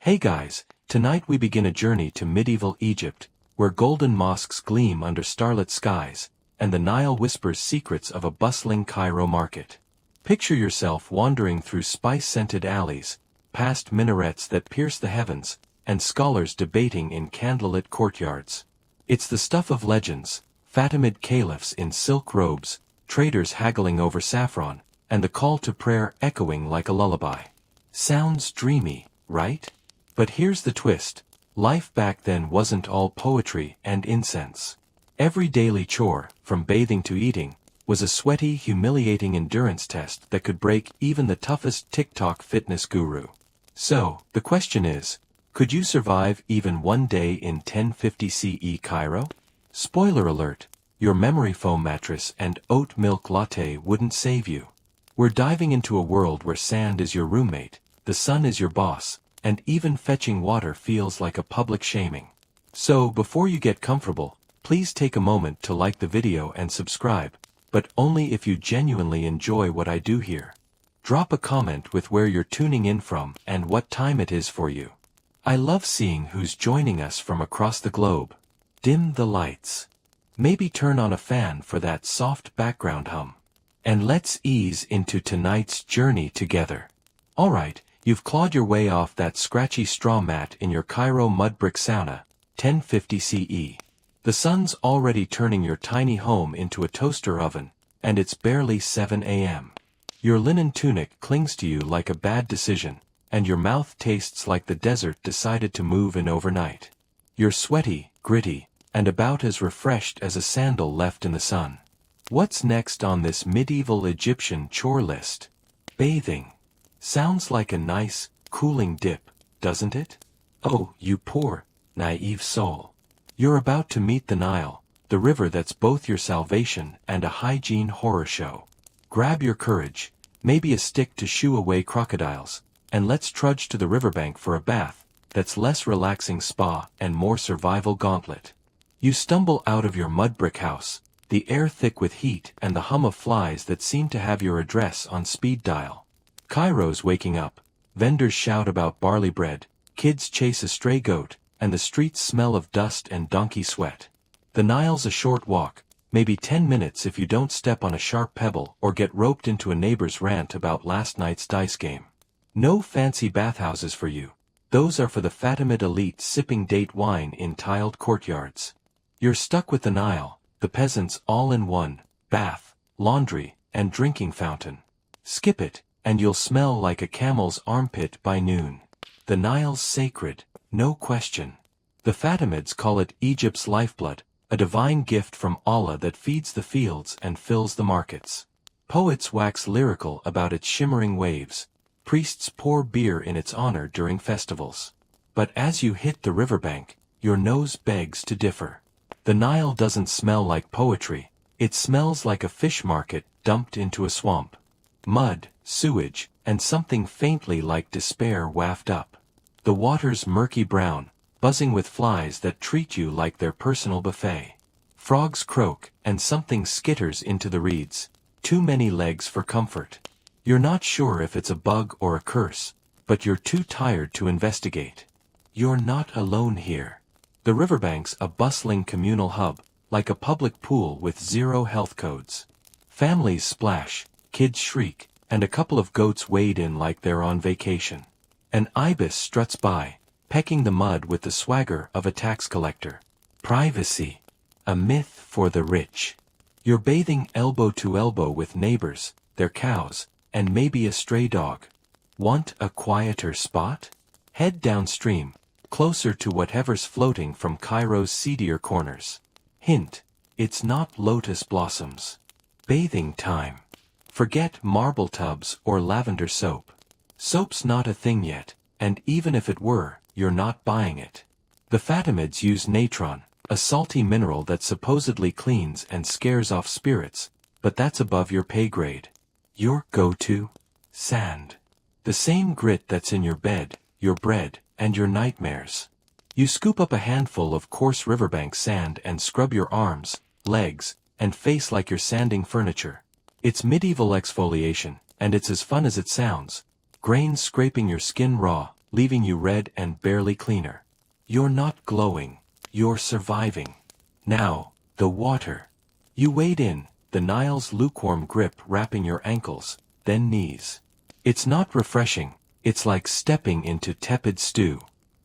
Hey guys, tonight we begin a journey to medieval Egypt, where golden mosques gleam under starlit skies, and the Nile whispers secrets of a bustling Cairo market. Picture yourself wandering through spice-scented alleys, past minarets that pierce the heavens, and scholars debating in candlelit courtyards. It's the stuff of legends, Fatimid caliphs in silk robes, traders haggling over saffron, and the call to prayer echoing like a lullaby. Sounds dreamy, right? But here's the twist. Life back then wasn't all poetry and incense. Every daily chore, from bathing to eating, was a sweaty, humiliating endurance test that could break even the toughest TikTok fitness guru. So, the question is, could you survive even one day in 1050 CE Cairo? Spoiler alert, your memory foam mattress and oat milk latte wouldn't save you. We're diving into a world where sand is your roommate, the sun is your boss, and even fetching water feels like a public shaming. So, before you get comfortable, please take a moment to like the video and subscribe, but only if you genuinely enjoy what I do here. Drop a comment with where you're tuning in from and what time it is for you. I love seeing who's joining us from across the globe. Dim the lights. Maybe turn on a fan for that soft background hum. And let's ease into tonight's journey together. Alright, you've clawed your way off that scratchy straw mat in your Cairo mud brick sauna, 1050 CE. The sun's already turning your tiny home into a toaster oven, and it's barely 7 a.m. Your linen tunic clings to you like a bad decision, and your mouth tastes like the desert decided to move in overnight. You're sweaty, gritty, and about as refreshed as a sandal left in the sun. What's next on this medieval Egyptian chore list? Bathing. Sounds like a nice, cooling dip, doesn't it? Oh, you poor, naive soul. You're about to meet the Nile, the river that's both your salvation and a hygiene horror show. Grab your courage, maybe a stick to shoo away crocodiles, and let's trudge to the riverbank for a bath that's less relaxing spa and more survival gauntlet. You stumble out of your mud brick house, the air thick with heat and the hum of flies that seem to have your address on speed dial. Cairo's waking up, vendors shout about barley bread, kids chase a stray goat, and the streets smell of dust and donkey sweat. The Nile's a short walk, maybe 10 minutes if you don't step on a sharp pebble or get roped into a neighbor's rant about last night's dice game. No fancy bathhouses for you. Those are for the Fatimid elite sipping date wine in tiled courtyards. You're stuck with the Nile, the peasants all in one, bath, laundry, and drinking fountain. Skip it, and you'll smell like a camel's armpit by noon. The Nile's sacred, no question. The Fatimids call it Egypt's lifeblood, a divine gift from Allah that feeds the fields and fills the markets. Poets wax lyrical about its shimmering waves. Priests pour beer in its honor during festivals. But as you hit the riverbank, your nose begs to differ. The Nile doesn't smell like poetry, it smells like a fish market dumped into a swamp. Mud, sewage, and something faintly like despair waft up. The water's murky brown, buzzing with flies that treat you like their personal buffet. Frogs croak, and something skitters into the reeds. Too many legs for comfort. You're not sure if it's a bug or a curse, but you're too tired to investigate. You're not alone here. The riverbank's a bustling communal hub, like a public pool with zero health codes. Families splash, kids shriek, and a couple of goats wade in like they're on vacation. An ibis struts by, pecking the mud with the swagger of a tax collector. Privacy. A myth for the rich. You're bathing elbow to elbow with neighbors, their cows, and maybe a stray dog. Want a quieter spot? Head downstream, closer to whatever's floating from Cairo's seedier corners. Hint, it's not lotus blossoms. Bathing time. Forget marble tubs or lavender soap. Soap's not a thing yet, and even if it were, you're not buying it. The Fatimids use natron, a salty mineral that supposedly cleans and scares off spirits, but that's above your pay grade. Your go-to? Sand. The same grit that's in your bed, your bread, and your nightmares. You scoop up a handful of coarse riverbank sand and scrub your arms, legs, and face like you're sanding furniture. It's medieval exfoliation, and it's as fun as it sounds. Grains scraping your skin raw, leaving you red and barely cleaner. You're not glowing, you're surviving. Now, the water. You wade in, the Nile's lukewarm grip wrapping your ankles, then knees. It's not refreshing, it's like stepping into tepid stew.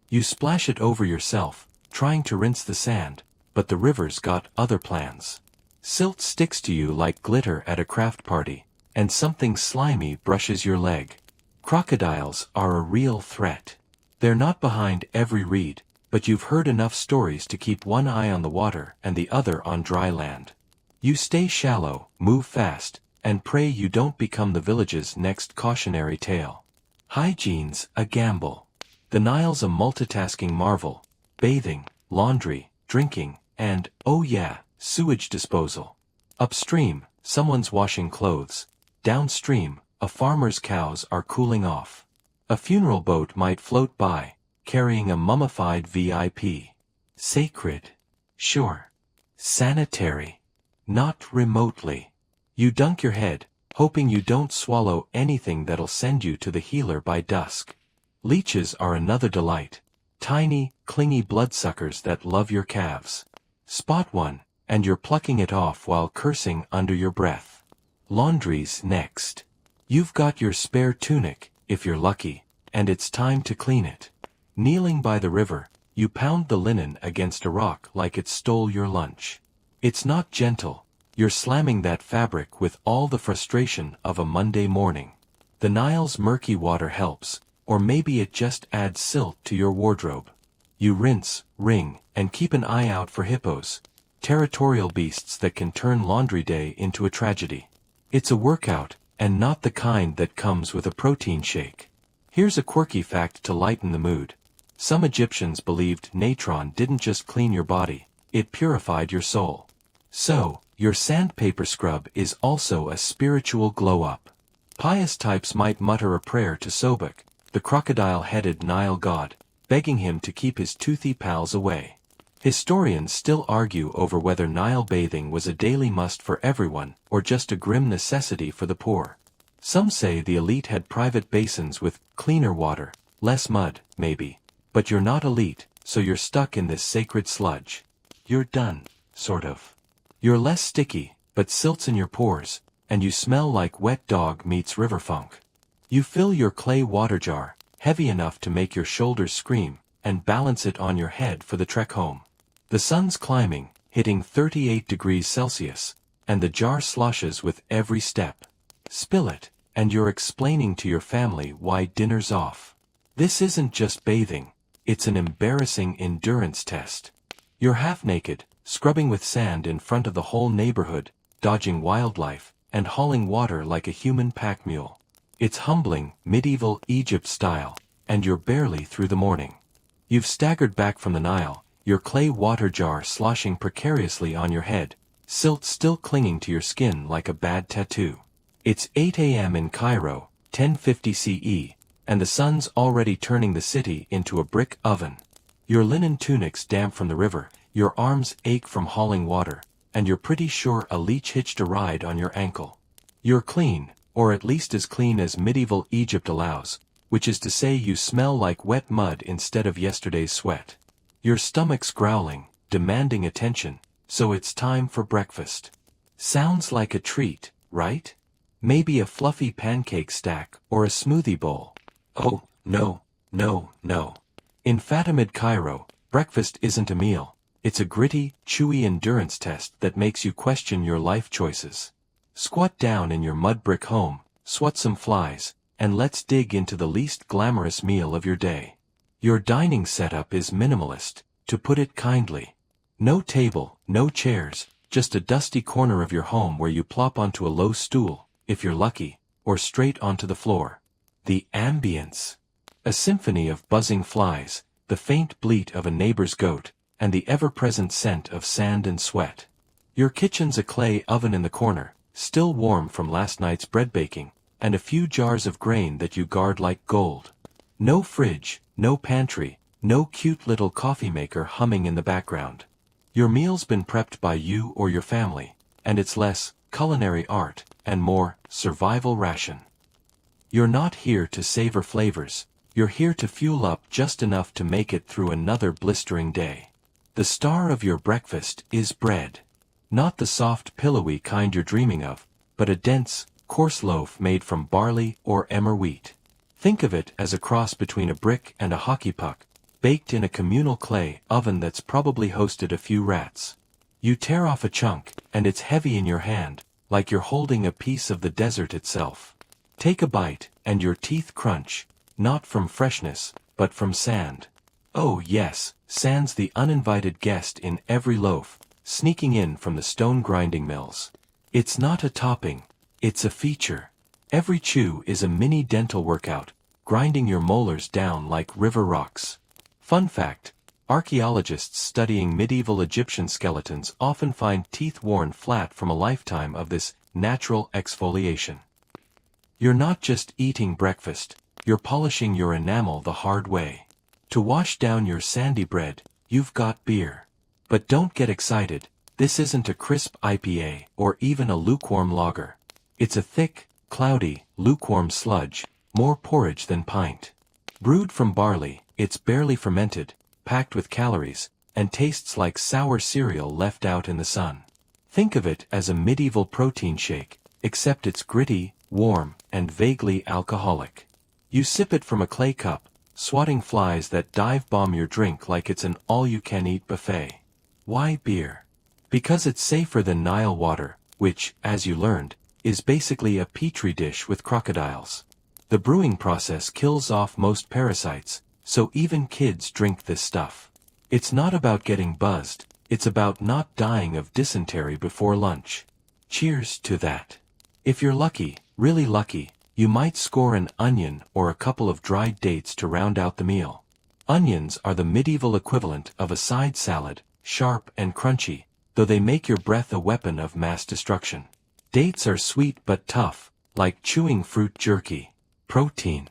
You splash it over yourself, trying to rinse the sand, but the river's got other plans. Silt sticks to you like glitter at a craft party, and something slimy brushes your leg. Crocodiles are a real threat. They're not behind every reed, but you've heard enough stories to keep one eye on the water and the other on dry land. You stay shallow, move fast, and pray you don't become the village's next cautionary tale. Hygiene's a gamble. The Nile's a multitasking marvel: bathing, laundry, drinking, and, oh yeah, sewage disposal. Upstream, someone's washing clothes. Downstream, a farmer's cows are cooling off. A funeral boat might float by, carrying a mummified VIP. Sacred. Sure. Sanitary. Not remotely. You dunk your head, hoping you don't swallow anything that'll send you to the healer by dusk. Leeches are another delight. Tiny, clingy bloodsuckers that love your calves. Spot one, and you're plucking it off while cursing under your breath. Laundry's next. You've got your spare tunic, if you're lucky, and it's time to clean it. Kneeling by the river, you pound the linen against a rock like it stole your lunch. It's not gentle, you're slamming that fabric with all the frustration of a Monday morning. The Nile's murky water helps, or maybe it just adds silt to your wardrobe. You rinse, wring, and keep an eye out for hippos, territorial beasts that can turn laundry day into a tragedy. It's a workout, and not the kind that comes with a protein shake. Here's a quirky fact to lighten the mood. Some Egyptians believed natron didn't just clean your body, it purified your soul. So, your sandpaper scrub is also a spiritual glow-up. Pious types might mutter a prayer to Sobek, the crocodile-headed Nile god, begging him to keep his toothy pals away. Historians still argue over whether Nile bathing was a daily must for everyone, or just a grim necessity for the poor. Some say the elite had private basins with cleaner water, less mud, maybe. But you're not elite, so you're stuck in this sacred sludge. You're done, sort of. You're less sticky, but silt's in your pores, and you smell like wet dog meets river funk. You fill your clay water jar, heavy enough to make your shoulders scream, and balance it on your head for the trek home. The sun's climbing, hitting 38 degrees Celsius, and the jar sloshes with every step. Spill it, and you're explaining to your family why dinner's off. This isn't just bathing, it's an embarrassing endurance test. You're half naked, scrubbing with sand in front of the whole neighborhood, dodging wildlife, and hauling water like a human pack mule. It's humbling, medieval Egypt style, and you're barely through the morning. You've staggered back from the Nile, your clay water jar sloshing precariously on your head, silt still clinging to your skin like a bad tattoo. It's 8 a.m. in Cairo, 1050 CE, and the sun's already turning the city into a brick oven. Your linen tunic's damp from the river, your arms ache from hauling water, and you're pretty sure a leech hitched a ride on your ankle. You're clean, or at least as clean as medieval Egypt allows, which is to say you smell like wet mud instead of yesterday's sweat. Your stomach's growling, demanding attention, so it's time for breakfast. Sounds like a treat, right? Maybe a fluffy pancake stack or a smoothie bowl. Oh, no, no, no. In Fatimid Cairo, breakfast isn't a meal. It's a gritty, chewy endurance test that makes you question your life choices. Squat down in your mud brick home, swat some flies, and let's dig into the least glamorous meal of your day. Your dining setup is minimalist, to put it kindly. No table, no chairs, just a dusty corner of your home where you plop onto a low stool, if you're lucky, or straight onto the floor. The ambience. A symphony of buzzing flies, the faint bleat of a neighbor's goat, and the ever-present scent of sand and sweat. Your kitchen's a clay oven in the corner, still warm from last night's bread baking, and a few jars of grain that you guard like gold. No fridge, no pantry, no cute little coffee maker humming in the background. Your meal's been prepped by you or your family, and it's less culinary art and more survival ration. You're not here to savor flavors, You're here to fuel up just enough to make it through another blistering day. The star of your breakfast is bread. Not the soft, pillowy kind you're dreaming of, but a dense, coarse loaf made from barley or emmer wheat. Think of it as a cross between a brick and a hockey puck, baked in a communal clay oven that's probably hosted a few rats. You tear off a chunk, and it's heavy in your hand, like you're holding a piece of the desert itself. Take a bite, and your teeth crunch, not from freshness, but from sand. Oh yes, sand's the uninvited guest in every loaf, sneaking in from the stone grinding mills. It's not a topping, it's a feature. Every chew is a mini dental workout, grinding your molars down like river rocks. Fun fact, archaeologists studying medieval Egyptian skeletons often find teeth worn flat from a lifetime of this natural exfoliation. You're not just eating breakfast, you're polishing your enamel the hard way. To wash down your sandy bread, you've got beer. But don't get excited, this isn't a crisp IPA or even a lukewarm lager. It's a thick, cloudy, lukewarm sludge, more porridge than pint. Brewed from barley, it's barely fermented, packed with calories, and tastes like sour cereal left out in the sun. Think of it as a medieval protein shake, except it's gritty, warm, and vaguely alcoholic. You sip it from a clay cup, swatting flies that dive-bomb your drink like it's an all-you-can-eat buffet. Why beer? Because it's safer than Nile water, which, as you learned, is basically a petri dish with crocodiles. The brewing process kills off most parasites, so even kids drink this stuff. It's not about getting buzzed, it's about not dying of dysentery before lunch. Cheers to that. If you're lucky, really lucky, you might score an onion or a couple of dried dates to round out the meal. Onions are the medieval equivalent of a side salad, sharp and crunchy, though they make your breath a weapon of mass destruction. Dates are sweet but tough, like chewing fruit jerky. Protein.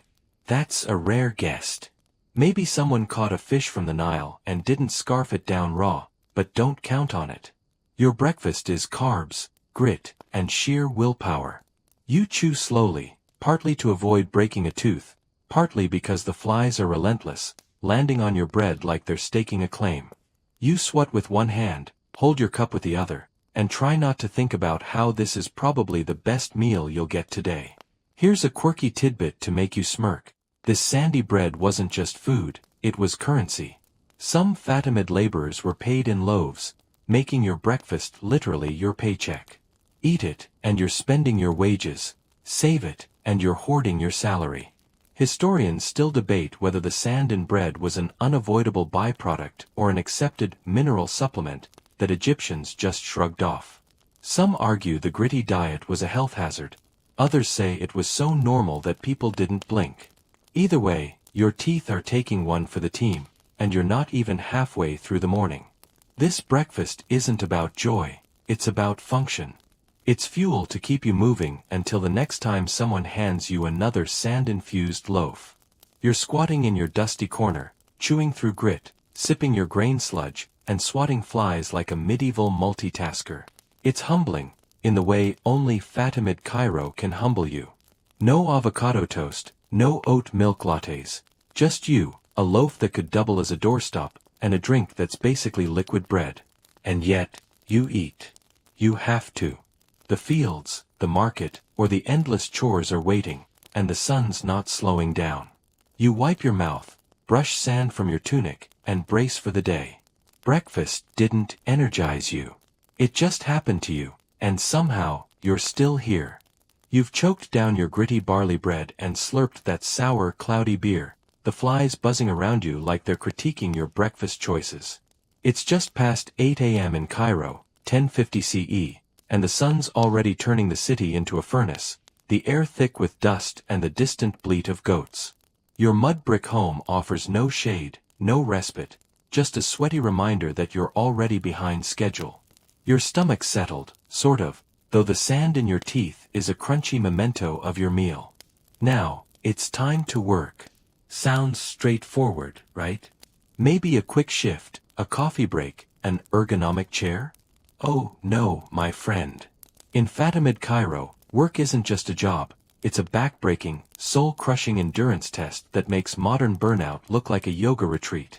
That's a rare guest. Maybe someone caught a fish from the Nile and didn't scarf it down raw, but don't count on it. Your breakfast is carbs, grit, and sheer willpower. You chew slowly, partly to avoid breaking a tooth, partly because the flies are relentless, landing on your bread like they're staking a claim. You swat with one hand, hold your cup with the other, and try not to think about how this is probably the best meal you'll get today. Here's a quirky tidbit to make you smirk. This sandy bread wasn't just food, it was currency. Some Fatimid laborers were paid in loaves, making your breakfast literally your paycheck. Eat it, and you're spending your wages. Save it, and you're hoarding your salary. Historians still debate whether the sand in bread was an unavoidable byproduct or an accepted mineral supplement that Egyptians just shrugged off. Some argue the gritty diet was a health hazard. Others say it was so normal that people didn't blink. Either way, your teeth are taking one for the team, and you're not even halfway through the morning. This breakfast isn't about joy, it's about function. It's fuel to keep you moving until the next time someone hands you another sand-infused loaf. You're squatting in your dusty corner, chewing through grit, sipping your grain sludge, and swatting flies like a medieval multitasker. It's humbling, in the way only Fatimid Cairo can humble you. No avocado toast, no oat milk lattes. Just you, a loaf that could double as a doorstop, and a drink that's basically liquid bread. And yet, you eat. You have to. The fields, the market, or the endless chores are waiting, and the sun's not slowing down. You wipe your mouth, brush sand from your tunic, and brace for the day. Breakfast didn't energize you. It just happened to you, and somehow, you're still here. You've choked down your gritty barley bread and slurped that sour, cloudy beer, the flies buzzing around you like they're critiquing your breakfast choices. It's just past 8 a.m. in Cairo, 1050 CE, and the sun's already turning the city into a furnace, the air thick with dust and the distant bleat of goats. Your mud brick home offers no shade, no respite, just a sweaty reminder that you're already behind schedule. Your stomach's settled, sort of, though the sand in your teeth is a crunchy memento of your meal. Now, it's time to work. Sounds straightforward, right? Maybe a quick shift, a coffee break, an ergonomic chair? Oh, no, my friend. In Fatimid Cairo, work isn't just a job, it's a back-breaking, soul-crushing endurance test that makes modern burnout look like a yoga retreat.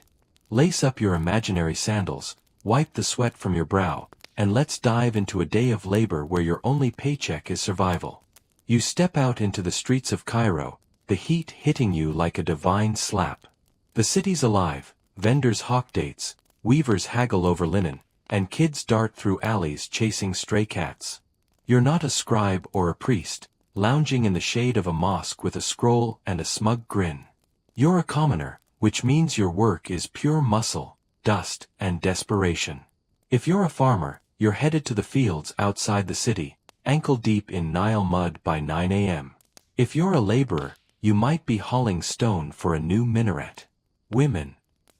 Lace up your imaginary sandals, wipe the sweat from your brow, and let's dive into a day of labor where your only paycheck is survival. You step out into the streets of Cairo, the heat hitting you like a divine slap. The city's alive, vendors hawk dates, weavers haggle over linen, and kids dart through alleys chasing stray cats. You're not a scribe or a priest, lounging in the shade of a mosque with a scroll and a smug grin. You're a commoner, which means your work is pure muscle, dust, and desperation. If you're a farmer, you're headed to the fields outside the city, ankle-deep in Nile mud by 9 a.m. If you're a laborer, you might be hauling stone for a new minaret. Women,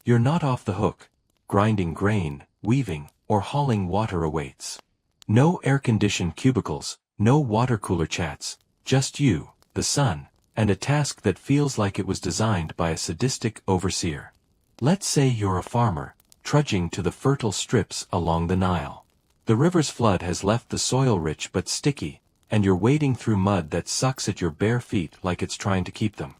you're not off the hook. Grinding grain, weaving, or hauling water awaits. No air-conditioned cubicles, no water cooler chats, just you, the sun, and a task that feels like it was designed by a sadistic overseer. Let's say you're a farmer, trudging to the fertile strips along the Nile. The river's flood has left the soil rich but sticky, and you're wading through mud that sucks at your bare feet like it's trying to keep them.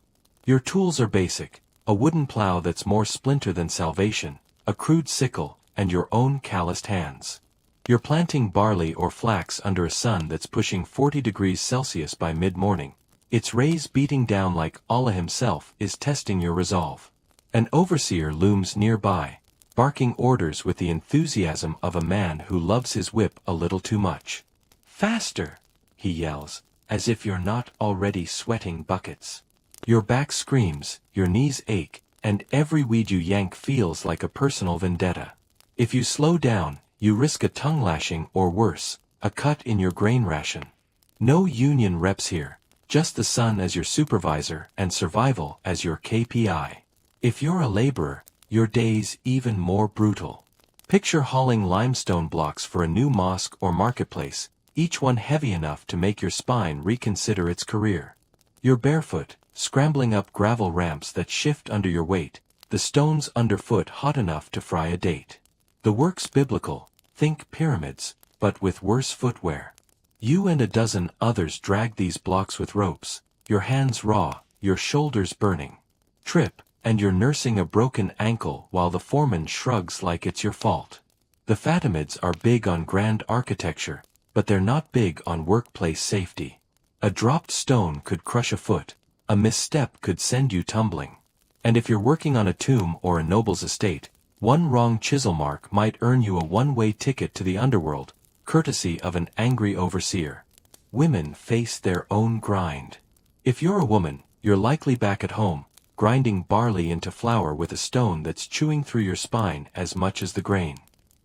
Your tools are basic, a wooden plow that's more splinter than salvation, a crude sickle, and your own calloused hands. You're planting barley or flax under a sun that's pushing 40 degrees Celsius by mid-morning, its rays beating down like Allah himself is testing your resolve. An overseer looms nearby, barking orders with the enthusiasm of a man who loves his whip a little too much. "Faster!" he yells, as if you're not already sweating buckets. Your back screams, your knees ache, and every weed you yank feels like a personal vendetta. If you slow down, you risk a tongue lashing or worse, a cut in your grain ration. No union reps here, just the sun as your supervisor and survival as your KPI. If you're a laborer, your day's even more brutal. Picture hauling limestone blocks for a new mosque or marketplace, each one heavy enough to make your spine reconsider its career. You're barefoot, scrambling up gravel ramps that shift under your weight, the stones underfoot hot enough to fry a date. The work's biblical, think pyramids, but with worse footwear. You and a dozen others drag these blocks with ropes, your hands raw, your shoulders burning. Trip, and you're nursing a broken ankle while the foreman shrugs like it's your fault. The Fatimids are big on grand architecture, but they're not big on workplace safety. A dropped stone could crush a foot, a misstep could send you tumbling. And if you're working on a tomb or a noble's estate, one wrong chisel mark might earn you a one-way ticket to the underworld, courtesy of an angry overseer. Women face their own grind. If you're a woman, you're likely back at home, grinding barley into flour with a stone that's chewing through your spine as much as the grain.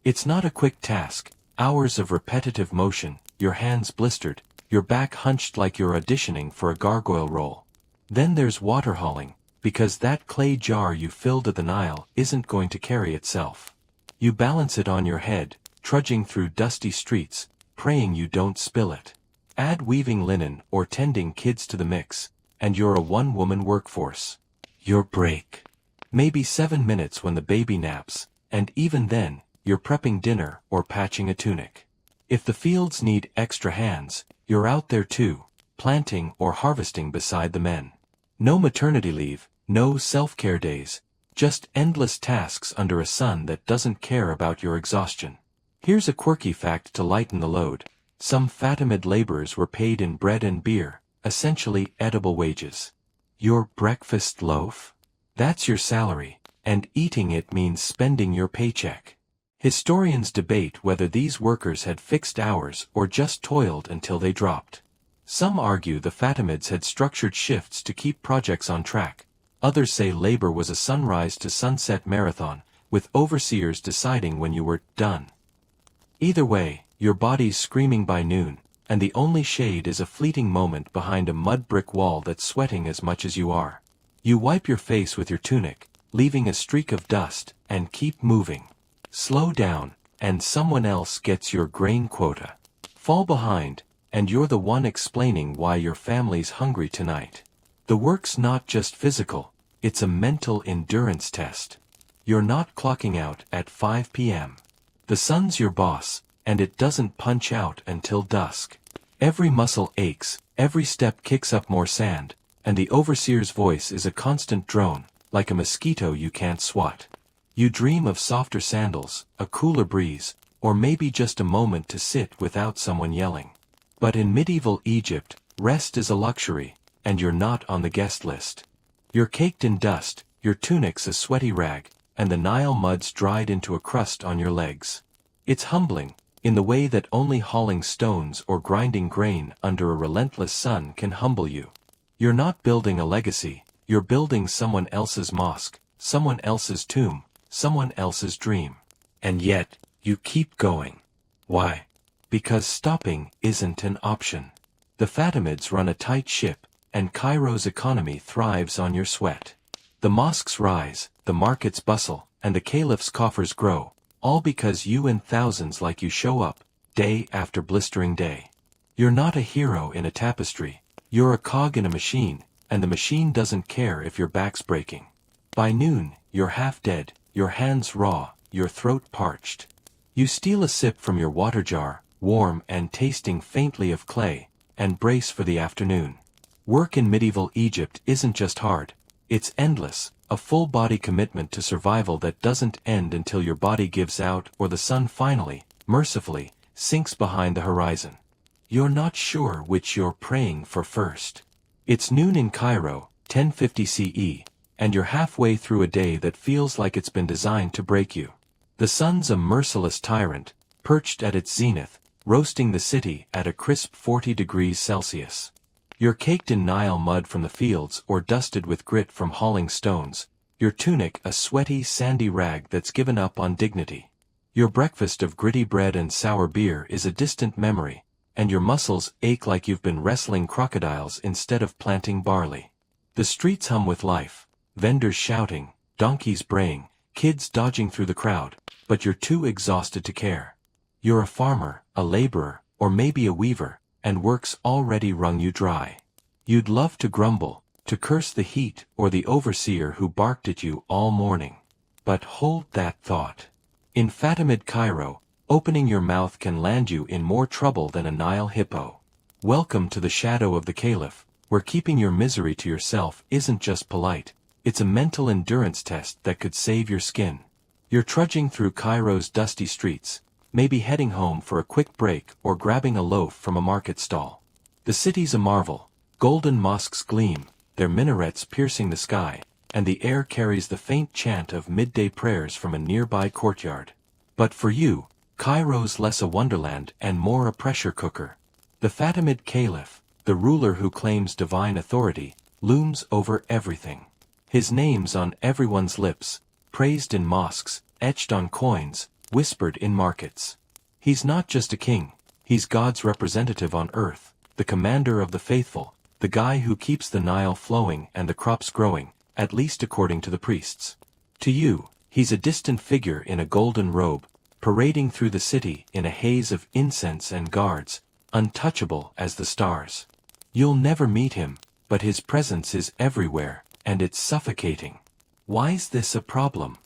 It's not a quick task, hours of repetitive motion, your hands blistered, your back hunched like you're auditioning for a gargoyle role. Then there's water hauling, because that clay jar you filled at the Nile isn't going to carry itself. You balance it on your head, trudging through dusty streets, praying you don't spill it. Add weaving linen or tending kids to the mix, and you're a one-woman workforce. Your break. Maybe 7 minutes when the baby naps, and even then, you're prepping dinner or patching a tunic. If the fields need extra hands, you're out there too, planting or harvesting beside the men. No maternity leave, no self-care days, just endless tasks under a sun that doesn't care about your exhaustion. Here's a quirky fact to lighten the load. Some Fatimid laborers were paid in bread and beer, essentially edible wages. Your breakfast loaf? That's your salary, and eating it means spending your paycheck. Historians debate whether these workers had fixed hours or just toiled until they dropped. Some argue the Fatimids had structured shifts to keep projects on track. Others say labor was a sunrise to sunset marathon, with overseers deciding when you were done. Either way, your body's screaming by noon, and the only shade is a fleeting moment behind a mud brick wall that's sweating as much as you are. You wipe your face with your tunic, leaving a streak of dust, and keep moving. Slow down, and someone else gets your grain quota. Fall behind, and you're the one explaining why your family's hungry tonight. The work's not just physical, it's a mental endurance test. You're not clocking out at 5 p.m. The sun's your boss, and it doesn't punch out until dusk. Every muscle aches, Every step kicks up more sand, and the overseer's voice is a constant drone, like a mosquito you can't swat. You dream of softer sandals, a cooler breeze, or maybe just a moment to sit without someone yelling. But in medieval Egypt, rest is a luxury, and you're not on the guest list. You're caked in dust, your tunic's a sweaty rag, and the Nile mud's dried into a crust on your legs. It's humbling, in the way that only hauling stones or grinding grain under a relentless sun can humble you. You're not building a legacy, you're building someone else's mosque, someone else's tomb, someone else's dream. And yet, you keep going. Why? Because stopping isn't an option. The Fatimids run a tight ship, and Cairo's economy thrives on your sweat. The mosques rise, the markets bustle, and the caliph's coffers grow, all because you and thousands like you show up, day after blistering day. You're not a hero in a tapestry, you're a cog in a machine, and the machine doesn't care if your back's breaking. By noon, you're half dead, your hands raw, your throat parched. You steal a sip from your water jar, warm and tasting faintly of clay, and brace for the afternoon. Work in medieval Egypt isn't just hard, it's endless, a full-body commitment to survival that doesn't end until your body gives out or the sun finally, mercifully, sinks behind the horizon. You're not sure which you're praying for first. It's noon in Cairo, 1050 CE, and you're halfway through a day that feels like it's been designed to break you. The sun's a merciless tyrant, perched at its zenith, roasting the city at a crisp 40 degrees Celsius. You're caked in Nile mud from the fields or dusted with grit from hauling stones, your tunic a sweaty sandy rag that's given up on dignity. Your breakfast of gritty bread and sour beer is a distant memory, and your muscles ache like you've been wrestling crocodiles instead of planting barley. The streets hum with life, vendors shouting, donkeys braying, kids dodging through the crowd, but you're too exhausted to care. You're a farmer, a laborer, or maybe a weaver, and work's already wrung you dry. You'd love to grumble, to curse the heat or the overseer who barked at you all morning. But hold that thought. In Fatimid Cairo, opening your mouth can land you in more trouble than a Nile hippo. Welcome to the shadow of the caliph, where keeping your misery to yourself isn't just polite, it's a mental endurance test that could save your skin. You're trudging through Cairo's dusty streets, maybe heading home for a quick break or grabbing a loaf from a market stall. The city's a marvel, golden mosques gleam, their minarets piercing the sky, and the air carries the faint chant of midday prayers from a nearby courtyard. But for you, Cairo's less a wonderland and more a pressure cooker. The Fatimid Caliph, the ruler who claims divine authority, looms over everything. His name's on everyone's lips, praised in mosques, etched on coins, whispered in markets. He's not just a king, he's God's representative on earth, the commander of the faithful, the guy who keeps the Nile flowing and the crops growing, at least according to the priests. To you, he's a distant figure in a golden robe, parading through the city in a haze of incense and guards, untouchable as the stars. You'll never meet him, but his presence is everywhere, and it's suffocating. Why's this a problem?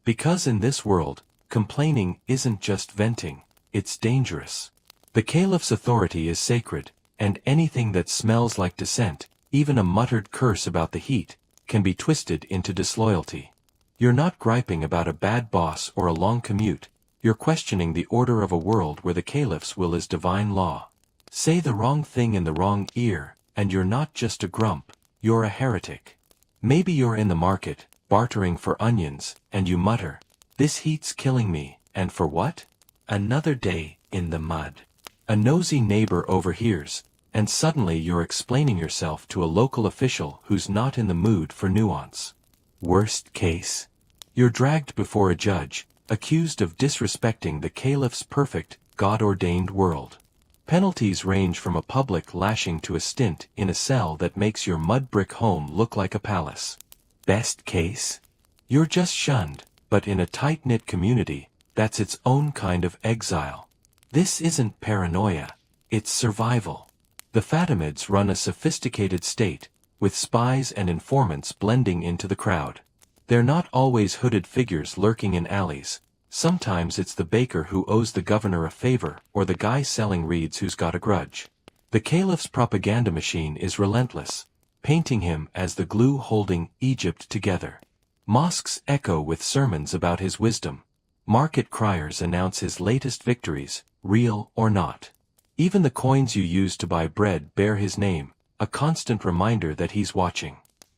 Because in this world, complaining isn't just venting, it's dangerous. The caliph's authority is sacred, and anything that smells like dissent, even a muttered curse about the heat, can be twisted into disloyalty. You're not griping about a bad boss or a long commute, you're questioning the order of a world where the caliph's will is divine law. Say the wrong thing in the wrong ear, and you're not just a grump, you're a heretic. Maybe you're in the market, bartering for onions, and you mutter, "This heat's killing me, and for what? Another day in the mud." A nosy neighbor overhears, and suddenly you're explaining yourself to a local official who's not in the mood for nuance. Worst case, you're dragged before a judge, accused of disrespecting the caliph's perfect, God-ordained world. Penalties range from a public lashing to a stint in a cell that makes your mud brick home look like a palace. Best case, you're just shunned, but in a tight-knit community, that's its own kind of exile. This isn't paranoia, it's survival. The Fatimids run a sophisticated state, with spies and informants blending into the crowd. They're not always hooded figures lurking in alleys. Sometimes it's the baker who owes the governor a favor or the guy selling reeds who's got a grudge. The caliph's propaganda machine is relentless, painting him as the glue holding Egypt together. Mosques echo with sermons about his wisdom. Market criers announce his latest victories, real or not. Even the coins you use to buy bread bear his name, a constant reminder that he's watching.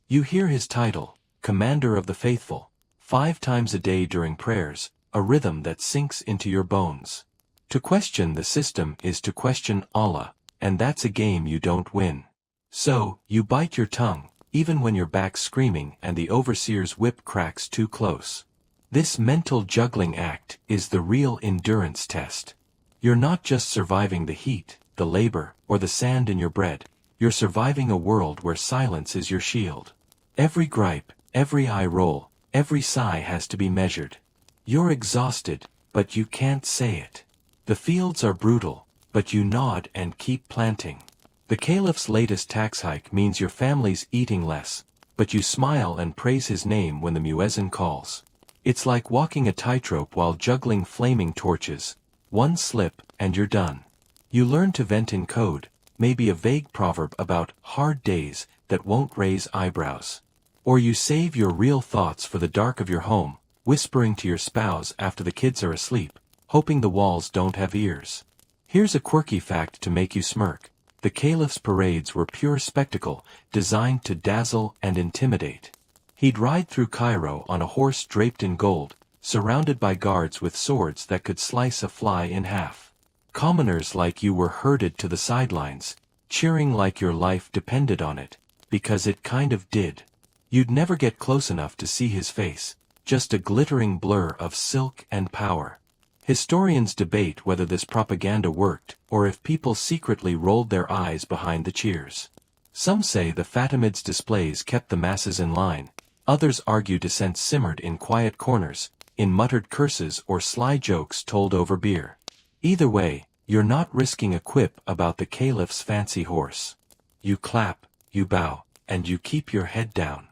You hear his title, Commander of the Faithful, 5 times a day during prayers, a rhythm that sinks into your bones. To question the system is to question Allah, and that's a game you don't win. So, you bite your tongue, even when your back's screaming and the overseer's whip cracks too close. This mental juggling act is the real endurance test. You're not just surviving the heat, the labor, or the sand in your bread. You're surviving a world where silence is your shield. Every gripe, every eye roll, every sigh has to be measured. You're exhausted, but you can't say it. The fields are brutal, but you nod and keep planting. The caliph's latest tax hike means your family's eating less, but you smile and praise his name when the muezzin calls. It's like walking a tightrope while juggling flaming torches. One slip, and you're done. You learn to vent in code, maybe a vague proverb about hard days that won't raise eyebrows. Or you save your real thoughts for the dark of your home, whispering to your spouse after the kids are asleep, hoping the walls don't have ears. Here's a quirky fact to make you smirk. The caliph's parades were pure spectacle, designed to dazzle and intimidate. He'd ride through Cairo on a horse draped in gold, surrounded by guards with swords that could slice a fly in half. Commoners like you were herded to the sidelines, cheering like your life depended on it, because it kind of did. You'd never get close enough to see his face, just a glittering blur of silk and power. Historians debate whether this propaganda worked, or if people secretly rolled their eyes behind the cheers. Some say the Fatimids' displays kept the masses in line, others argue dissent simmered in quiet corners, in muttered curses or sly jokes told over beer. Either way, you're not risking a quip about the caliph's fancy horse. You clap, you bow, and you keep your head down.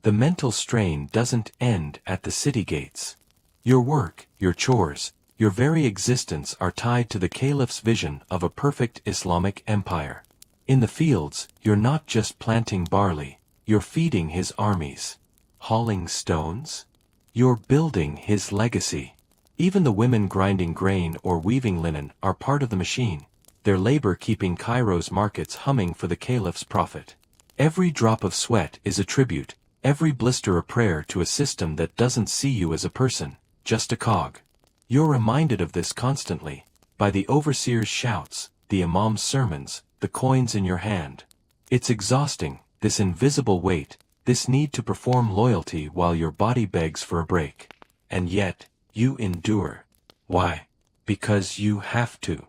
The mental strain doesn't end at the city gates. Your work, your chores, your very existence are tied to the caliph's vision of a perfect Islamic empire. In the fields, you're not just planting barley, you're feeding his armies. Hauling stones? You're building his legacy. Even the women grinding grain or weaving linen are part of the machine, their labor keeping Cairo's markets humming for the caliph's profit. Every drop of sweat is a tribute, every blister a prayer to a system that doesn't see you as a person, just a cog. You're reminded of this constantly, by the overseer's shouts, the imam's sermons, the coins in your hand. It's exhausting, this invisible weight, this need to perform loyalty while your body begs for a break. And yet, you endure. Why? Because you have to.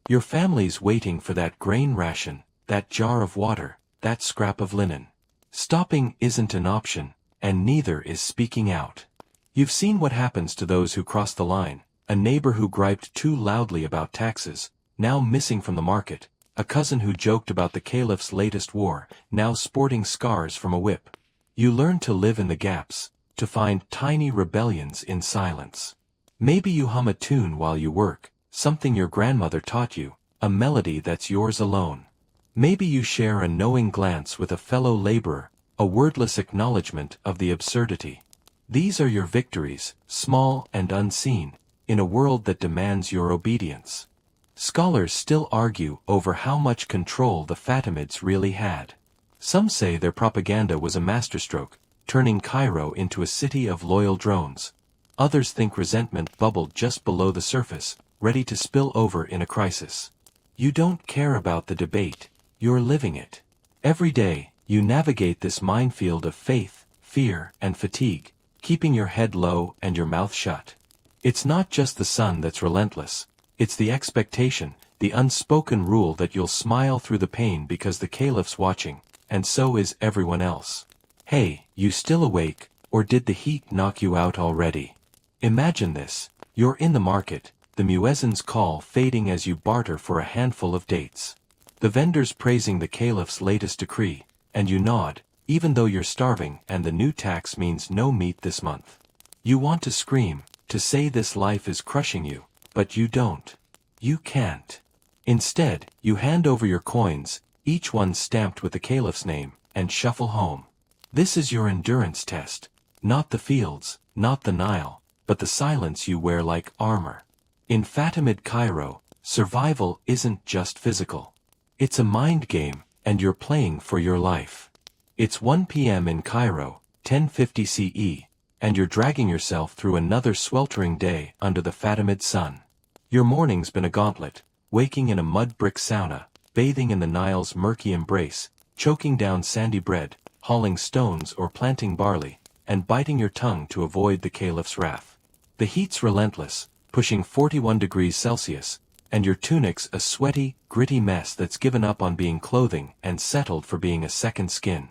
Your family's waiting for that grain ration, that jar of water, that scrap of linen. Stopping isn't an option, and neither is speaking out. You've seen what happens to those who cross the line, a neighbor who griped too loudly about taxes, now missing from the market, a cousin who joked about the caliph's latest war, now sporting scars from a whip. You learn to live in the gaps, to find tiny rebellions in silence. Maybe you hum a tune while you work, something your grandmother taught you, a melody that's yours alone. Maybe you share a knowing glance with a fellow laborer, a wordless acknowledgement of the absurdity. These are your victories, small and unseen, in a world that demands your obedience. Scholars still argue over how much control the Fatimids really had. Some say their propaganda was a masterstroke, turning Cairo into a city of loyal drones. Others think resentment bubbled just below the surface, ready to spill over in a crisis. You don't care about the debate, you're living it. Every day, you navigate this minefield of faith, fear, and fatigue, keeping your head low and your mouth shut. It's not just the sun that's relentless, it's the expectation, the unspoken rule that you'll smile through the pain because the caliph's watching, and so is everyone else. Hey, you still awake, or did the heat knock you out already? Imagine this, you're in the market, the muezzin's call fading as you barter for a handful of dates. The vendors praising the caliph's latest decree, and you nod, even though you're starving and the new tax means no meat this month. You want to scream, to say this life is crushing you, but you don't. You can't. Instead, you hand over your coins, each one stamped with the caliph's name, and shuffle home. This is your endurance test. Not the fields, not the Nile, but the silence you wear like armor. In Fatimid Cairo, survival isn't just physical. It's a mind game, and you're playing for your life. It's 1 p.m. in Cairo, 1050 CE, and you're dragging yourself through another sweltering day under the Fatimid sun. Your morning's been a gauntlet, waking in a mud brick sauna, bathing in the Nile's murky embrace, choking down sandy bread, hauling stones or planting barley, and biting your tongue to avoid the caliph's wrath. The heat's relentless, pushing 41 degrees Celsius, and your tunic's a sweaty, gritty mess that's given up on being clothing and settled for being a second skin.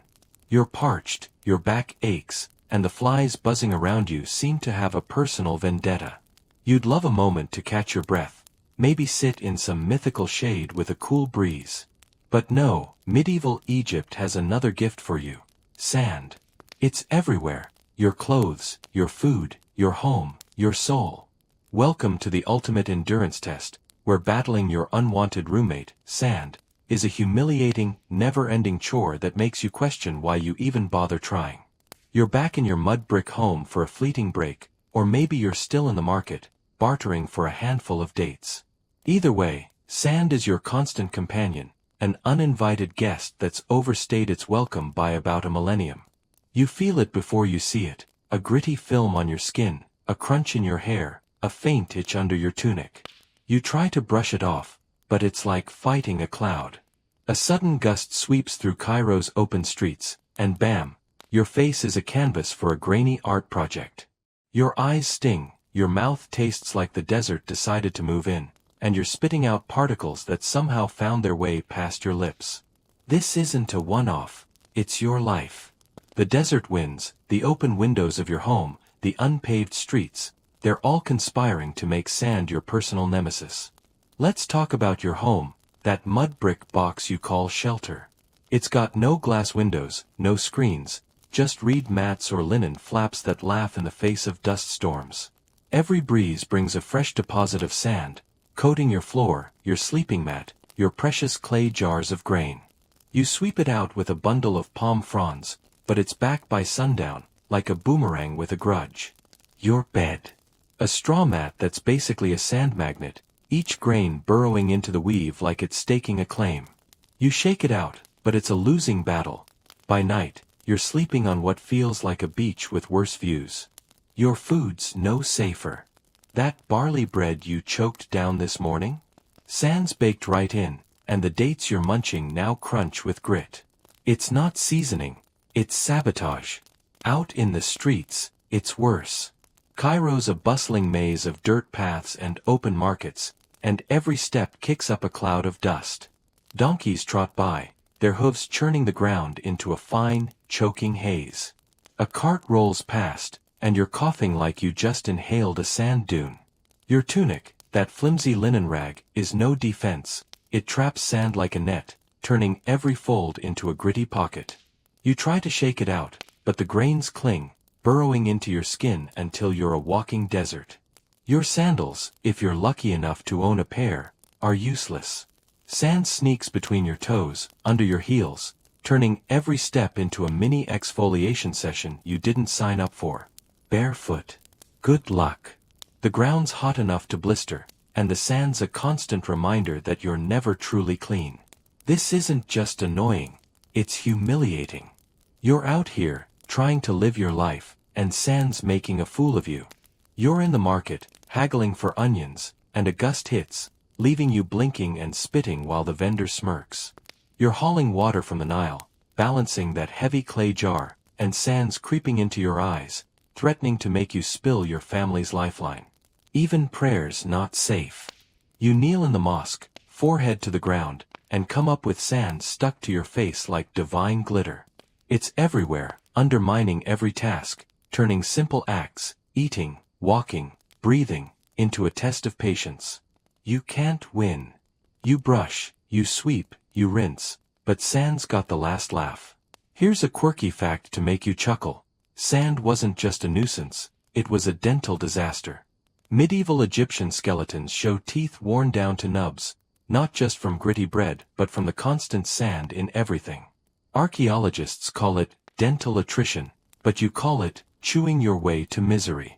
You're parched, your back aches, and the flies buzzing around you seem to have a personal vendetta. You'd love a moment to catch your breath, maybe sit in some mythical shade with a cool breeze. But no, medieval Egypt has another gift for you: sand. It's everywhere: your clothes, your food, your home, your soul. Welcome to the ultimate endurance test, where battling your unwanted roommate, sand, is a humiliating, never-ending chore that makes you question why you even bother trying. You're back in your mud brick home for a fleeting break, or maybe you're still in the market, bartering for a handful of dates. Either way, sand is your constant companion, an uninvited guest that's overstayed its welcome by about a millennium. You feel it before you see it: a gritty film on your skin, a crunch in your hair, a faint itch under your tunic. You try to brush it off, but it's like fighting a cloud. A sudden gust sweeps through Cairo's open streets, and bam, your face is a canvas for a grainy art project. Your eyes sting, your mouth tastes like the desert decided to move in, and you're spitting out particles that somehow found their way past your lips. This isn't a one-off, it's your life. The desert winds, the open windows of your home, the unpaved streets, they're all conspiring to make sand your personal nemesis. Let's talk about your home, that mud brick box you call shelter. It's got no glass windows, no screens, just reed mats or linen flaps that laugh in the face of dust storms. Every breeze brings a fresh deposit of sand, coating your floor, your sleeping mat, your precious clay jars of grain. You sweep it out with a bundle of palm fronds, but it's back by sundown, like a boomerang with a grudge. Your bed. A straw mat that's basically a sand magnet, each grain burrowing into the weave like it's staking a claim. You shake it out, but it's a losing battle. By night, you're sleeping on what feels like a beach with worse views. Your food's no safer. That barley bread you choked down this morning? Sand's baked right in, and the dates you're munching now crunch with grit. It's not seasoning, it's sabotage. Out in the streets, it's worse. Cairo's a bustling maze of dirt paths and open markets, and every step kicks up a cloud of dust. Donkeys trot by, their hooves churning the ground into a fine, choking haze. A cart rolls past, and you're coughing like you just inhaled a sand dune. Your tunic, that flimsy linen rag, is no defense. It traps sand like a net, turning every fold into a gritty pocket. You try to shake it out, but the grains cling, burrowing into your skin until you're a walking desert. Your sandals, if you're lucky enough to own a pair, are useless. Sand sneaks between your toes, under your heels, turning every step into a mini exfoliation session you didn't sign up for. Barefoot. Good luck. The ground's hot enough to blister, and the sand's a constant reminder that you're never truly clean. This isn't just annoying, it's humiliating. You're out here, trying to live your life, and sand's making a fool of you. You're in the market, haggling for onions, and a gust hits, leaving you blinking and spitting while the vendor smirks. You're hauling water from the Nile, balancing that heavy clay jar, and sand's creeping into your eyes, threatening to make you spill your family's lifeline. Even prayer's not safe. You kneel in the mosque, forehead to the ground, and come up with sand stuck to your face like divine glitter. It's everywhere, undermining every task, turning simple acts, eating, walking, breathing, into a test of patience. You can't win. You brush, you sweep, you rinse, but sand's got the last laugh. Here's a quirky fact to make you chuckle. Sand wasn't just a nuisance, it was a dental disaster. Medieval Egyptian skeletons show teeth worn down to nubs, not just from gritty bread but from the constant sand in everything. Archaeologists call it dental attrition, but you call it chewing your way to misery.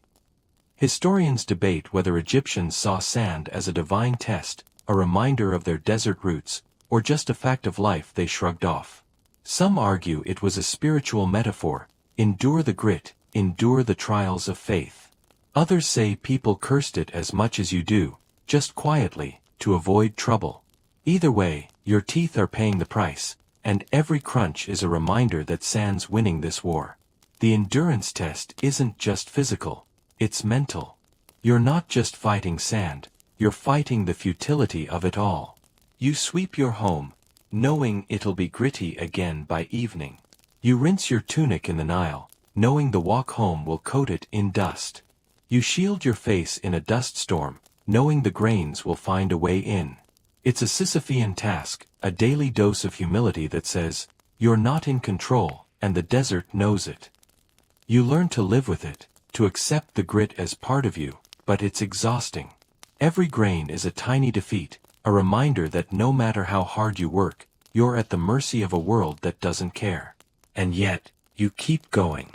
Historians debate whether Egyptians saw sand as a divine test, a reminder of their desert roots, or just a fact of life they shrugged off. Some argue it was a spiritual metaphor, endure the grit, endure the trials of faith. Others say people cursed it as much as you do, just quietly, to avoid trouble. Either way, your teeth are paying the price, and every crunch is a reminder that sand's winning this war. The endurance test isn't just physical, it's mental. You're not just fighting sand, you're fighting the futility of it all. You sweep your home, knowing it'll be gritty again by evening. You rinse your tunic in the Nile, knowing the walk home will coat it in dust. You shield your face in a dust storm, knowing the grains will find a way in. It's a Sisyphean task, a daily dose of humility that says, you're not in control, and the desert knows it. You learn to live with it, to accept the grit as part of you, but it's exhausting. Every grain is a tiny defeat, a reminder that no matter how hard you work, you're at the mercy of a world that doesn't care. And yet, you keep going.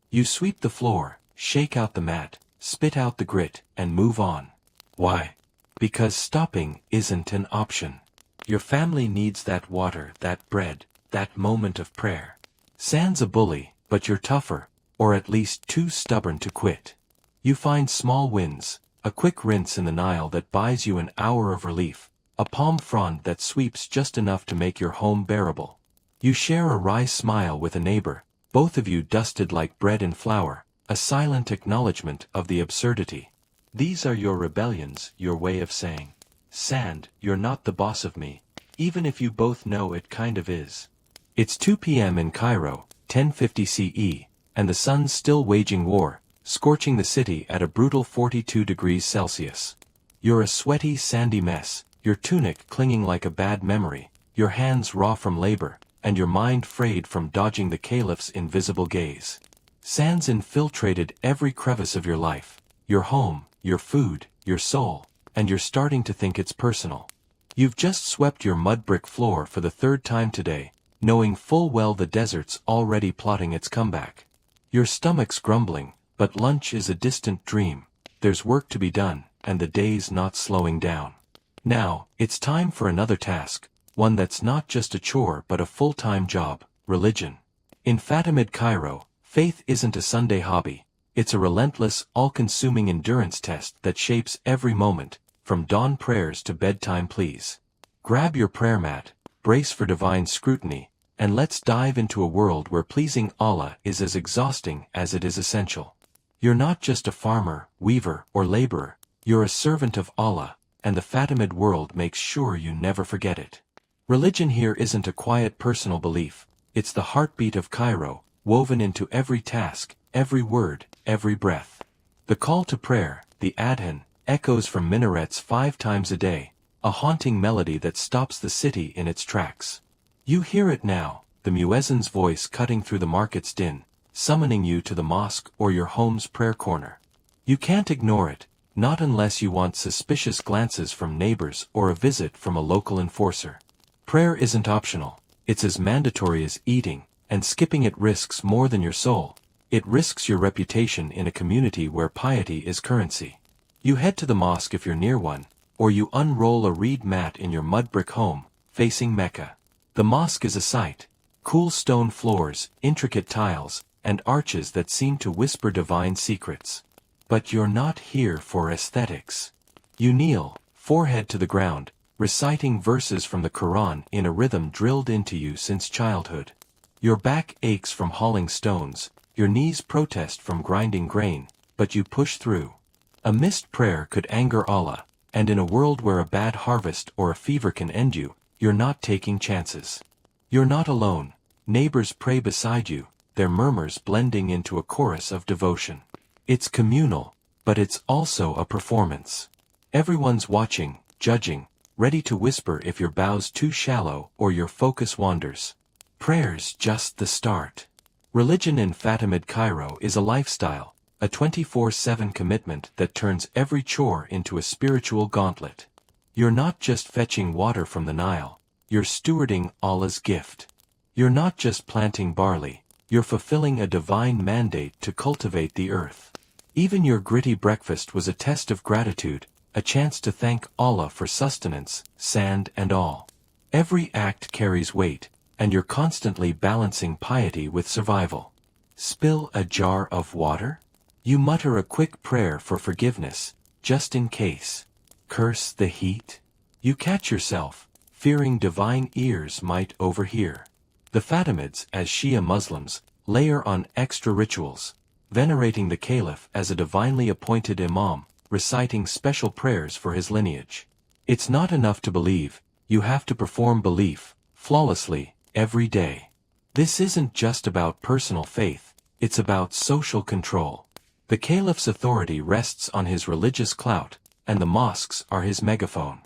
You sweep the floor, shake out the mat, spit out the grit, and move on. Why? Because stopping isn't an option. Your family needs that water, that bread, that moment of prayer. Sand's a bully, but you're tougher, or at least too stubborn to quit. You find small wins, a quick rinse in the Nile that buys you an hour of relief, a palm frond that sweeps just enough to make your home bearable. You share a wry smile with a neighbor, both of you dusted like bread and flour, a silent acknowledgement of the absurdity. These are your rebellions, your way of saying, sand, you're not the boss of me, even if you both know it kind of is. It's 2 p.m. in Cairo, 1050 CE, and the sun's still waging war, scorching the city at a brutal 42 degrees Celsius. You're a sweaty, sandy mess, your tunic clinging like a bad memory, your hands raw from labor, and your mind frayed from dodging the caliph's invisible gaze. Sand's infiltrated every crevice of your life, your home, your food, your soul, and you're starting to think it's personal. You've just swept your mud brick floor for the third time today, knowing full well the desert's already plotting its comeback. Your stomach's grumbling, but lunch is a distant dream. There's work to be done, and the day's not slowing down. Now, it's time for another task, one that's not just a chore but a full-time job, religion. In Fatimid Cairo, faith isn't a Sunday hobby. It's a relentless, all-consuming endurance test that shapes every moment, from dawn prayers to bedtime pleas. Grab your prayer mat, brace for divine scrutiny, and let's dive into a world where pleasing Allah is as exhausting as it is essential. You're not just a farmer, weaver, or laborer, you're a servant of Allah, and the Fatimid world makes sure you never forget it. Religion here isn't a quiet personal belief, it's the heartbeat of Cairo, woven into every task, every word, every breath. The call to prayer, the adhan, echoes from minarets 5 times a day, a haunting melody that stops the city in its tracks. You hear it now, the muezzin's voice cutting through the market's din, summoning you to the mosque or your home's prayer corner. You can't ignore it, not unless you want suspicious glances from neighbors or a visit from a local enforcer. Prayer isn't optional, it's as mandatory as eating, and skipping it risks more than your soul. It risks your reputation in a community where piety is currency. You head to the mosque if you're near one, or you unroll a reed mat in your mud brick home, facing Mecca. The mosque is a sight. Cool stone floors, intricate tiles, and arches that seem to whisper divine secrets. But you're not here for aesthetics. You kneel, forehead to the ground, reciting verses from the Quran in a rhythm drilled into you since childhood. Your back aches from hauling stones, your knees protest from grinding grain, but you push through. A missed prayer could anger Allah, and in a world where a bad harvest or a fever can end you, you're not taking chances. You're not alone. Neighbors pray beside you, their murmurs blending into a chorus of devotion. It's communal, but it's also a performance. Everyone's watching, judging, ready to whisper if your bow's too shallow or your focus wanders. Prayer's just the start. Religion in Fatimid Cairo is a lifestyle, a 24/7 commitment that turns every chore into a spiritual gauntlet. You're not just fetching water from the Nile, you're stewarding Allah's gift. You're not just planting barley, you're fulfilling a divine mandate to cultivate the earth. Even your gritty breakfast was a test of gratitude, a chance to thank Allah for sustenance, sand and all. Every act carries weight, and you're constantly balancing piety with survival. Spill a jar of water? You mutter a quick prayer for forgiveness, just in case. Curse the heat? You catch yourself, fearing divine ears might overhear. The Fatimids, as Shia Muslims, layer on extra rituals, venerating the caliph as a divinely appointed imam, reciting special prayers for his lineage. It's not enough to believe, you have to perform belief, flawlessly, every day. This isn't just about personal faith, it's about social control. The caliph's authority rests on his religious clout, and the mosques are his megaphone.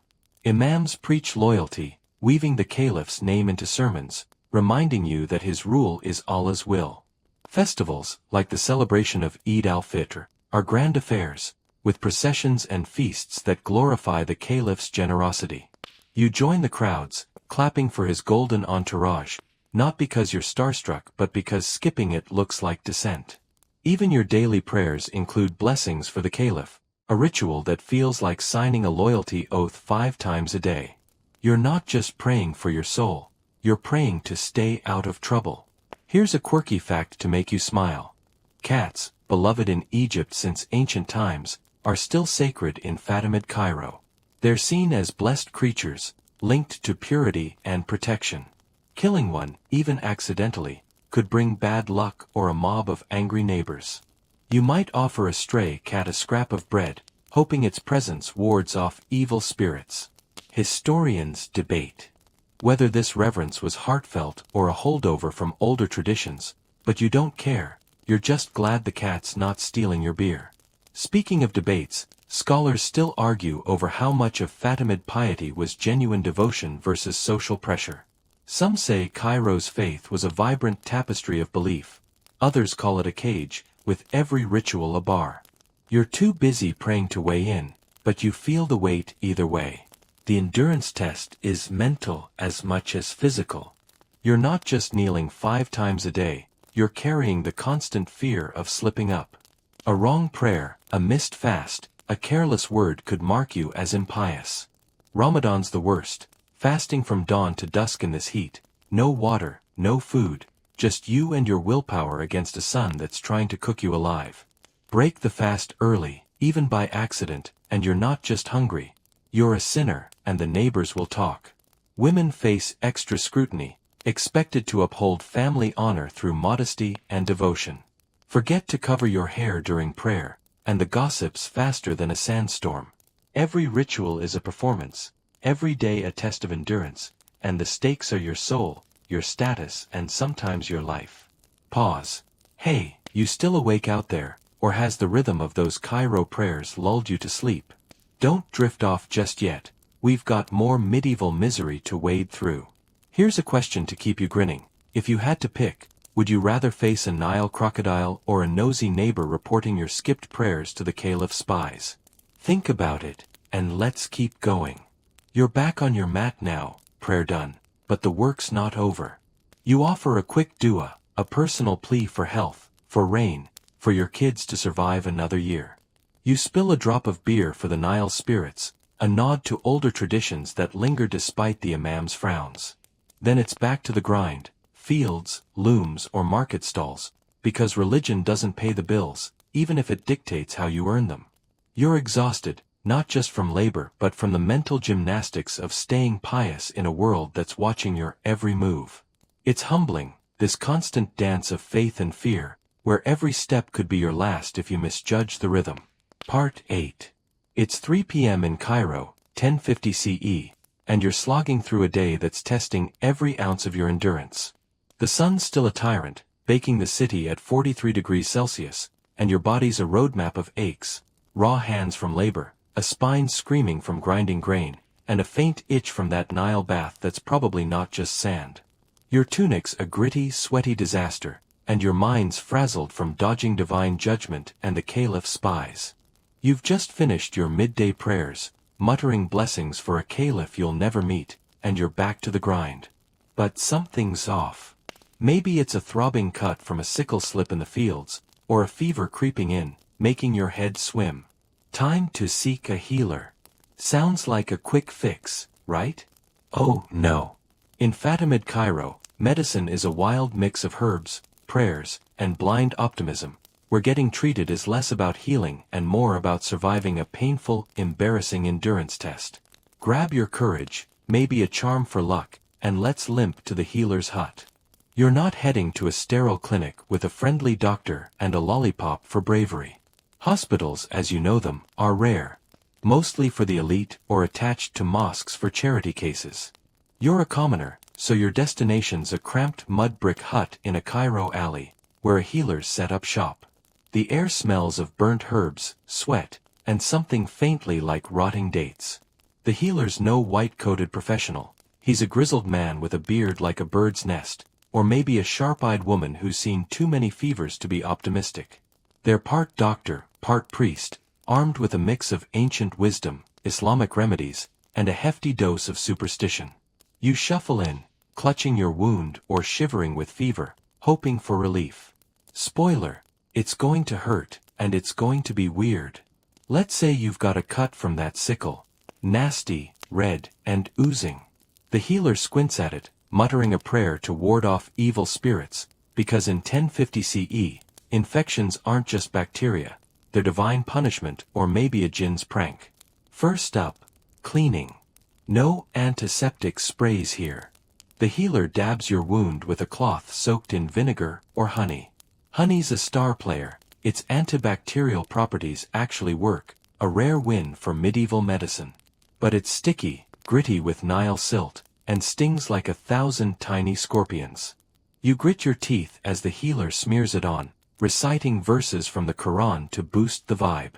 Imams preach loyalty, weaving the caliph's name into sermons, reminding you that his rule is Allah's will. Festivals, like the celebration of Eid al-Fitr, are grand affairs, with processions and feasts that glorify the caliph's generosity. You join the crowds, clapping for his golden entourage, not because you're starstruck but because skipping it looks like dissent. Even your daily prayers include blessings for the caliph, a ritual that feels like signing a loyalty oath 5 times a day. You're not just praying for your soul, you're praying to stay out of trouble. Here's a quirky fact to make you smile. Cats, beloved in Egypt since ancient times, are still sacred in Fatimid Cairo. They're seen as blessed creatures, linked to purity and protection. Killing one, even accidentally, could bring bad luck or a mob of angry neighbors. You might offer a stray cat a scrap of bread, hoping its presence wards off evil spirits. Historians debate whether this reverence was heartfelt or a holdover from older traditions, but you don't care, you're just glad the cat's not stealing your beer. Speaking of debates, scholars still argue over how much of Fatimid piety was genuine devotion versus social pressure. Some say Cairo's faith was a vibrant tapestry of belief. Others call it a cage, with every ritual a bar. You're too busy praying to weigh in, but you feel the weight either way. The endurance test is mental as much as physical. You're not just kneeling 5 times a day, you're carrying the constant fear of slipping up. A wrong prayer, a missed fast, a careless word could mark you as impious. Ramadan's the worst, fasting from dawn to dusk in this heat, no water, no food, just you and your willpower against a sun that's trying to cook you alive. Break the fast early, even by accident, and you're not just hungry. You're a sinner, and the neighbors will talk. Women face extra scrutiny, expected to uphold family honor through modesty and devotion. Forget to cover your hair during prayer, and the gossip's faster than a sandstorm. Every ritual is a performance, every day a test of endurance, and the stakes are your soul, your status, and sometimes your life. Pause. Hey, you still awake out there, or has the rhythm of those Cairo prayers lulled you to sleep? Don't drift off just yet, we've got more medieval misery to wade through. Here's a question to keep you grinning. If you had to pick, would you rather face a Nile crocodile or a nosy neighbor reporting your skipped prayers to the caliph's spies? Think about it, and let's keep going. You're back on your mat now, prayer done, but the work's not over. You offer a quick dua, a personal plea for health, for rain, for your kids to survive another year. You spill a drop of beer for the Nile spirits, a nod to older traditions that linger despite the imam's frowns. Then it's back to the grind, fields, looms, or market stalls, because religion doesn't pay the bills, even if it dictates how you earn them. You're exhausted, not just from labor but from the mental gymnastics of staying pious in a world that's watching your every move. It's humbling, this constant dance of faith and fear, where every step could be your last if you misjudge the rhythm. Part 8. It's 3 p.m. in Cairo, 1050 CE, and you're slogging through a day that's testing every ounce of your endurance. The sun's still a tyrant, baking the city at 43 degrees Celsius, and your body's a roadmap of aches, raw hands from labor, a spine screaming from grinding grain, and a faint itch from that Nile bath that's probably not just sand. Your tunic's a gritty, sweaty disaster, and your mind's frazzled from dodging divine judgment and the caliph's spies. You've just finished your midday prayers, muttering blessings for a caliph you'll never meet, and you're back to the grind. But something's off. Maybe it's a throbbing cut from a sickle slip in the fields, or a fever creeping in, making your head swim. Time to seek a healer. Sounds like a quick fix, right? Oh no. In Fatimid Cairo, medicine is a wild mix of herbs, prayers, and blind optimism, where getting treated is less about healing and more about surviving a painful, embarrassing endurance test. Grab your courage, maybe a charm for luck, and let's limp to the healer's hut. You're not heading to a sterile clinic with a friendly doctor and a lollipop for bravery. Hospitals, as you know them, are rare. Mostly for the elite or attached to mosques for charity cases. You're a commoner, so your destination's a cramped mud brick hut in a Cairo alley, where a healer's set up shop. The air smells of burnt herbs, sweat, and something faintly like rotting dates. The healer's no white-coated professional. He's a grizzled man with a beard like a bird's nest, or maybe a sharp-eyed woman who's seen too many fevers to be optimistic. They're part doctor, part priest, armed with a mix of ancient wisdom, Islamic remedies, and a hefty dose of superstition. You shuffle in, clutching your wound or shivering with fever, hoping for relief. Spoiler, it's going to hurt, and it's going to be weird. Let's say you've got a cut from that sickle. Nasty, red, and oozing. The healer squints at it, muttering a prayer to ward off evil spirits, because in 1050 CE, infections aren't just bacteria, they're divine punishment or maybe a jinn's prank. First up, cleaning. No antiseptic sprays here. The healer dabs your wound with a cloth soaked in vinegar or honey. Honey's a star player, its antibacterial properties actually work, a rare win for medieval medicine. But it's sticky, gritty with Nile silt, and stings like 1,000 tiny scorpions. You grit your teeth as the healer smears it on, reciting verses from the Quran to boost the vibe.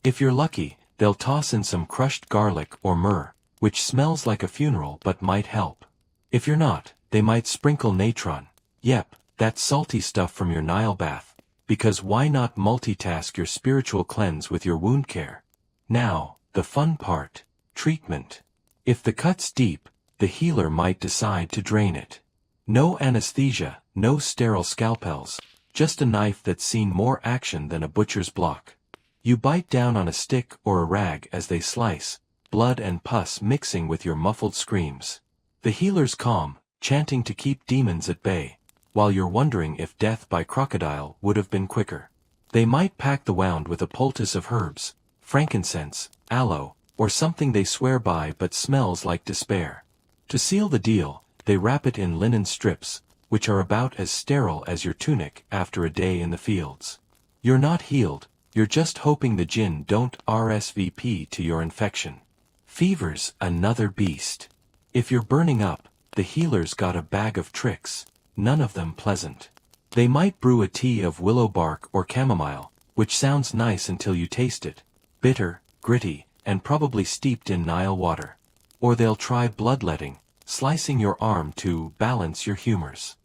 If you're lucky, they'll toss in some crushed garlic or myrrh, which smells like a funeral but might help. If you're not, they might sprinkle natron. Yep, that salty stuff from your Nile bath, because why not multitask your spiritual cleanse with your wound care? Now, the fun part, treatment. If the cut's deep, the healer might decide to drain it. No anesthesia, no sterile scalpels, just a knife that's seen more action than a butcher's block. You bite down on a stick or a rag as they slice, blood and pus mixing with your muffled screams. The healer's calm, chanting to keep demons at bay, while you're wondering if death by crocodile would have been quicker. They might pack the wound with a poultice of herbs, frankincense, aloe, or something they swear by but smells like despair. To seal the deal, they wrap it in linen strips, which are about as sterile as your tunic after a day in the fields. You're not healed, you're just hoping the jinn don't RSVP to your infection. Fever's another beast. If you're burning up, the healer's got a bag of tricks, none of them pleasant. They might brew a tea of willow bark or chamomile, which sounds nice until you taste it, bitter, gritty, and probably steeped in Nile water. Or they'll try bloodletting, slicing your arm to balance your humors.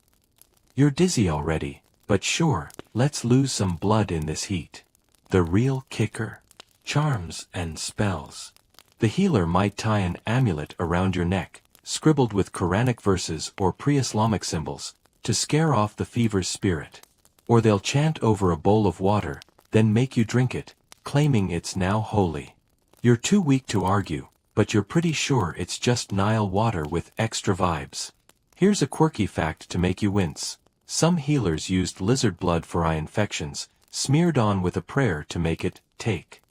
You're dizzy already, but sure, let's lose some blood in this heat. The real kicker? Charms and spells. The healer might tie an amulet around your neck, scribbled with Quranic verses or pre-Islamic symbols, to scare off the fever's spirit. Or they'll chant over a bowl of water, then make you drink it, claiming it's now holy. You're too weak to argue, but you're pretty sure it's just Nile water with extra vibes. Here's a quirky fact to make you wince. Some healers used lizard blood for eye infections, smeared on with a prayer to make it take.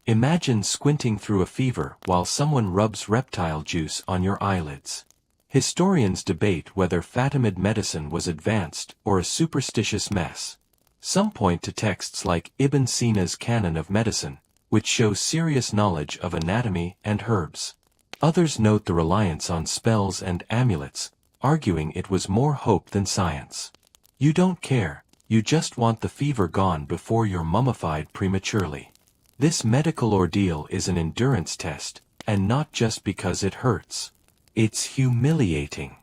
Imagine squinting through a fever while someone rubs reptile juice on your eyelids. Historians debate whether Fatimid medicine was advanced or a superstitious mess. Some point to texts like Ibn Sina's Canon of Medicine, which shows serious knowledge of anatomy and herbs. Others note the reliance on spells and amulets, arguing it was more hope than science. You don't care, you just want the fever gone before you're mummified prematurely. This medical ordeal is an endurance test, and not just because it hurts. It's humiliating.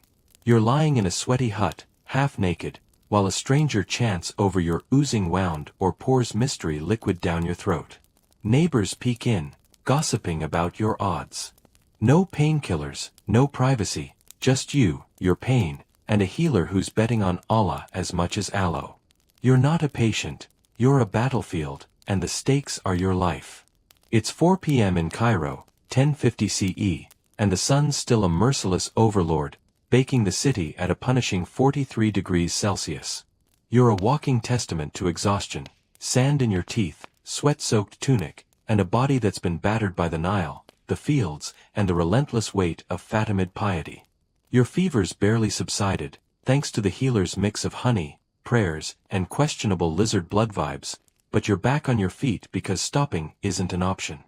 You're lying in a sweaty hut, half naked, while a stranger chants over your oozing wound or pours mystery liquid down your throat. Neighbors peek in, gossiping about your odds. No painkillers, no privacy, just you, your pain, and a healer who's betting on Allah as much as aloe. You're not a patient, you're a battlefield, and the stakes are your life. It's 4 p.m. in Cairo, 1050 CE, and the sun's still a merciless overlord, baking the city at a punishing 43 degrees Celsius. You're a walking testament to exhaustion, sand in your teeth, sweat-soaked tunic, and a body that's been battered by the Nile, the fields, and the relentless weight of Fatimid piety. Your fever's barely subsided, thanks to the healer's mix of honey, prayers, and questionable lizard blood vibes, but you're back on your feet because stopping isn't an option.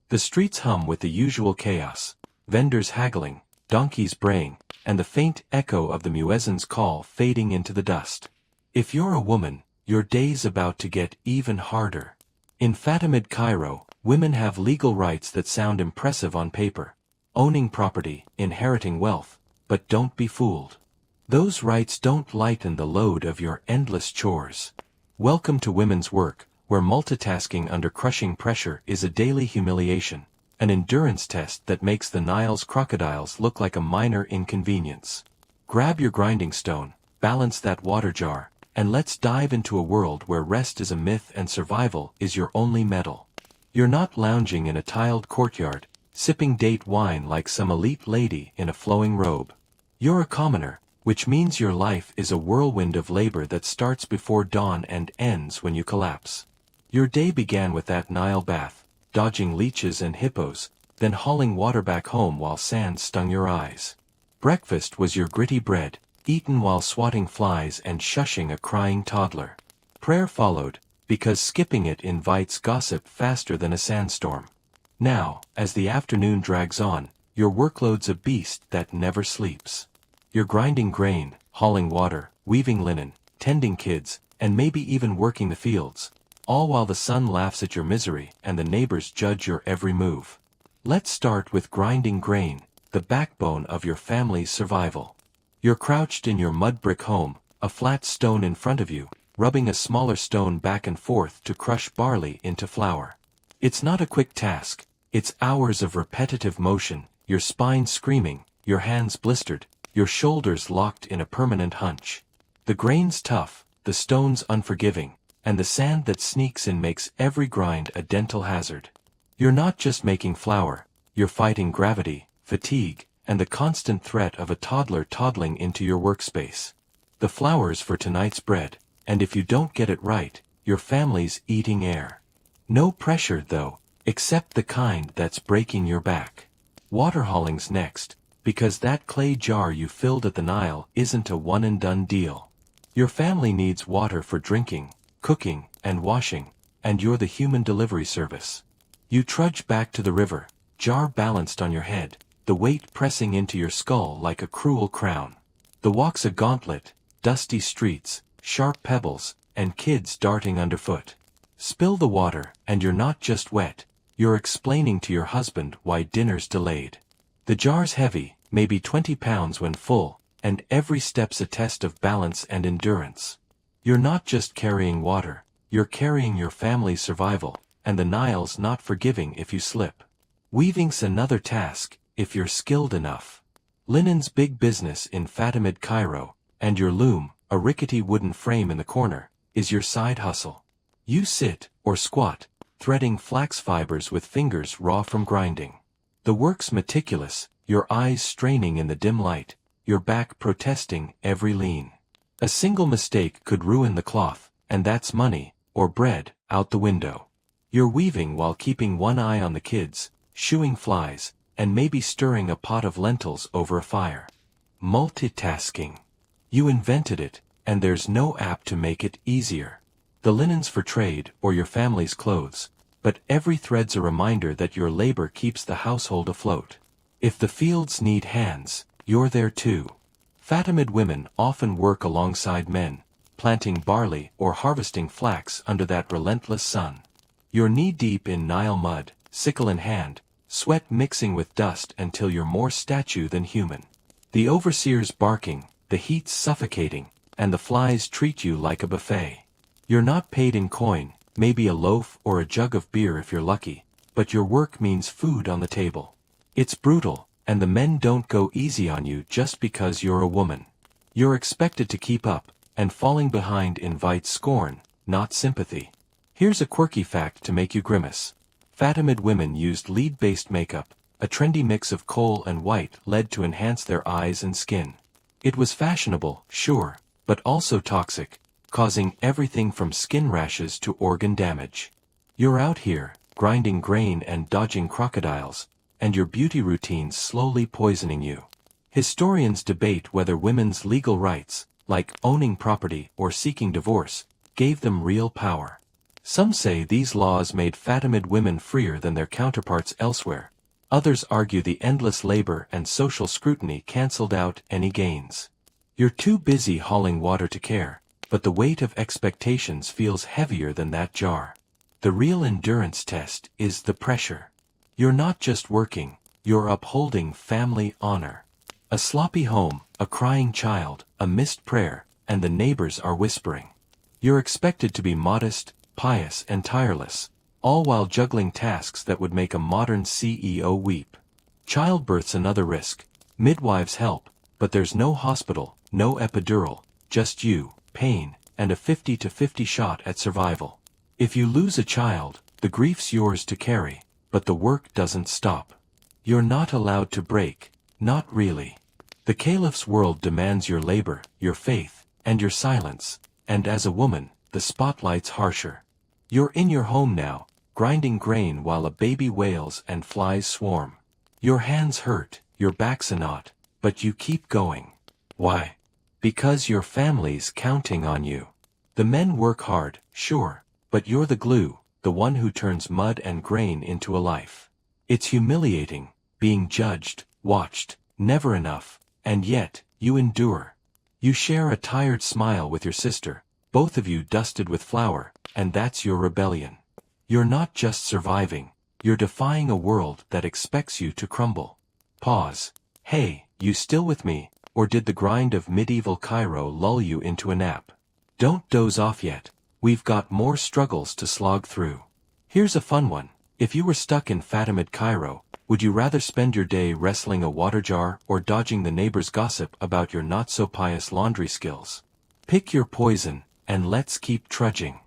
The streets hum with the usual chaos, vendors haggling, donkeys braying, and the faint echo of the muezzin's call fading into the dust. If you're a woman, your day's about to get even harder. In Fatimid Cairo, women have legal rights that sound impressive on paper. Owning property, inheriting wealth, but don't be fooled. Those rights don't lighten the load of your endless chores. Welcome to women's work, where multitasking under crushing pressure is a daily humiliation, an endurance test that makes the Nile's crocodiles look like a minor inconvenience. Grab your grinding stone, balance that water jar, and let's dive into a world where rest is a myth and survival is your only medal. You're not lounging in a tiled courtyard, sipping date wine like some elite lady in a flowing robe. You're a commoner, which means your life is a whirlwind of labor that starts before dawn and ends when you collapse. Your day began with that Nile bath, dodging leeches and hippos, then hauling water back home while sand stung your eyes. Breakfast was your gritty bread, eaten while swatting flies and shushing a crying toddler. Prayer followed, because skipping it invites gossip faster than a sandstorm. Now, as the afternoon drags on, your workload's a beast that never sleeps. You're grinding grain, hauling water, weaving linen, tending kids, and maybe even working the fields, all while the sun laughs at your misery and the neighbors judge your every move. Let's start with grinding grain, the backbone of your family's survival. You're crouched in your mud brick home, a flat stone in front of you, rubbing a smaller stone back and forth to crush barley into flour. It's not a quick task, it's hours of repetitive motion, your spine screaming, your hands blistered, your shoulders locked in a permanent hunch. The grain's tough, the stone's unforgiving, and the sand that sneaks in makes every grind a dental hazard. You're not just making flour, you're fighting gravity, fatigue, and the constant threat of a toddler toddling into your workspace. The flour's for tonight's bread, and if you don't get it right, your family's eating air. No pressure though, except the kind that's breaking your back. Water hauling's next, because that clay jar you filled at the Nile isn't a one-and-done deal. Your family needs water for drinking, cooking, and washing, and you're the human delivery service. You trudge back to the river, jar balanced on your head, the weight pressing into your skull like a cruel crown. The walk's a gauntlet, dusty streets, sharp pebbles, and kids darting underfoot. Spill the water, and you're not just wet, you're explaining to your husband why dinner's delayed. The jar's heavy, maybe 20 pounds when full, and every step's a test of balance and endurance. You're not just carrying water, you're carrying your family's survival, and the Nile's not forgiving if you slip. Weaving's another task, if you're skilled enough. Linen's big business in Fatimid Cairo, and your loom, a rickety wooden frame in the corner, is your side hustle. You sit, or squat, threading flax fibers with fingers raw from grinding. The work's meticulous, your eyes straining in the dim light, your back protesting every lean. A single mistake could ruin the cloth, and that's money, or bread, out the window. You're weaving while keeping one eye on the kids, shooing flies, and maybe stirring a pot of lentils over a fire. Multitasking. You invented it, and there's no app to make it easier. The linen's for trade or your family's clothes, but every thread's a reminder that your labor keeps the household afloat. If the fields need hands, you're there too. Fatimid women often work alongside men, planting barley or harvesting flax under that relentless sun. You're knee-deep in Nile mud, sickle in hand, sweat mixing with dust until you're more statue than human. The overseer's barking, the heat's suffocating, and the flies treat you like a buffet. You're not paid in coin, maybe a loaf or a jug of beer if you're lucky, but your work means food on the table. It's brutal, and the men don't go easy on you just because you're a woman. You're expected to keep up, and falling behind invites scorn, not sympathy. Here's a quirky fact to make you grimace. Fatimid women used lead-based makeup. A trendy mix of kohl and white led to enhance their eyes and skin. It was fashionable, sure, but also toxic, causing everything from skin rashes to organ damage. You're out here, grinding grain and dodging crocodiles, and your beauty routines slowly poisoning you. Historians debate whether women's legal rights, like owning property or seeking divorce, gave them real power. Some say these laws made Fatimid women freer than their counterparts elsewhere. Others argue the endless labor and social scrutiny cancelled out any gains. You're too busy hauling water to care, but the weight of expectations feels heavier than that jar. The real endurance test is the pressure. You're not just working, you're upholding family honor. A sloppy home, a crying child, a missed prayer, and the neighbors are whispering. You're expected to be modest, pious, and tireless, all while juggling tasks that would make a modern CEO weep. Childbirth's another risk. Midwives help, but there's no hospital, no epidural, just you, pain, and a 50-50 shot at survival. If you lose a child, the grief's yours to carry, but the work doesn't stop. You're not allowed to break, not really. The caliph's world demands your labor, your faith, and your silence, and as a woman, the spotlight's harsher. You're in your home now, grinding grain while a baby wails and flies swarm. Your hands hurt, your back's a knot, but you keep going. Why? Because your family's counting on you. The men work hard, sure, but you're the glue, the one who turns mud and grain into a life. It's humiliating, being judged, watched, never enough, and yet, you endure. You share a tired smile with your sister, both of you dusted with flour, and that's your rebellion. You're not just surviving, you're defying a world that expects you to crumble. Pause. Hey, you still with me, or did the grind of medieval Cairo lull you into a nap? Don't doze off yet, we've got more struggles to slog through. Here's a fun one. If you were stuck in Fatimid Cairo, would you rather spend your day wrestling a water jar or dodging the neighbor's gossip about your not-so-pious laundry skills? Pick your poison, and let's keep trudging.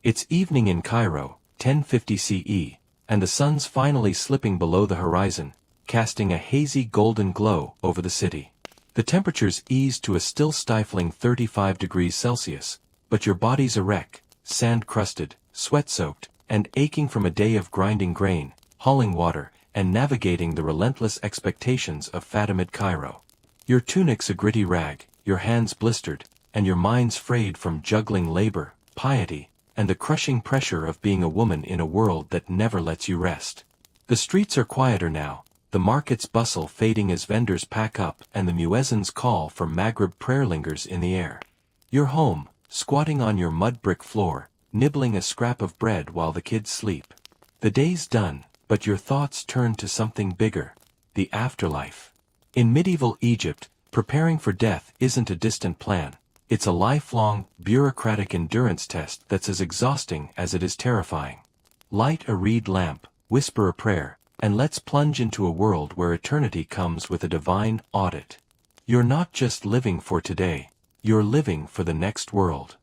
It's evening in Cairo, 1050 CE, and the sun's finally slipping below the horizon, casting a hazy golden glow over the city. The temperature's eased to a still stifling 35 degrees Celsius, but your body's a wreck, sand-crusted, sweat-soaked, and aching from a day of grinding grain, hauling water, and navigating the relentless expectations of Fatimid Cairo. Your tunic's a gritty rag, your hands blistered, and your mind's frayed from juggling labor, piety, and the crushing pressure of being a woman in a world that never lets you rest. The streets are quieter now, the market's bustle fading as vendors pack up and the muezzin's call for Maghrib prayer lingers in the air. You're home, squatting on your mud brick floor, nibbling a scrap of bread while the kids sleep. The day's done, but your thoughts turn to something bigger, the afterlife. In medieval Egypt, preparing for death isn't a distant plan. It's a lifelong, bureaucratic endurance test that's as exhausting as it is terrifying. Light a reed lamp, whisper a prayer, and let's plunge into a world where eternity comes with a divine audit. You're not just living for today, you're living for the next world.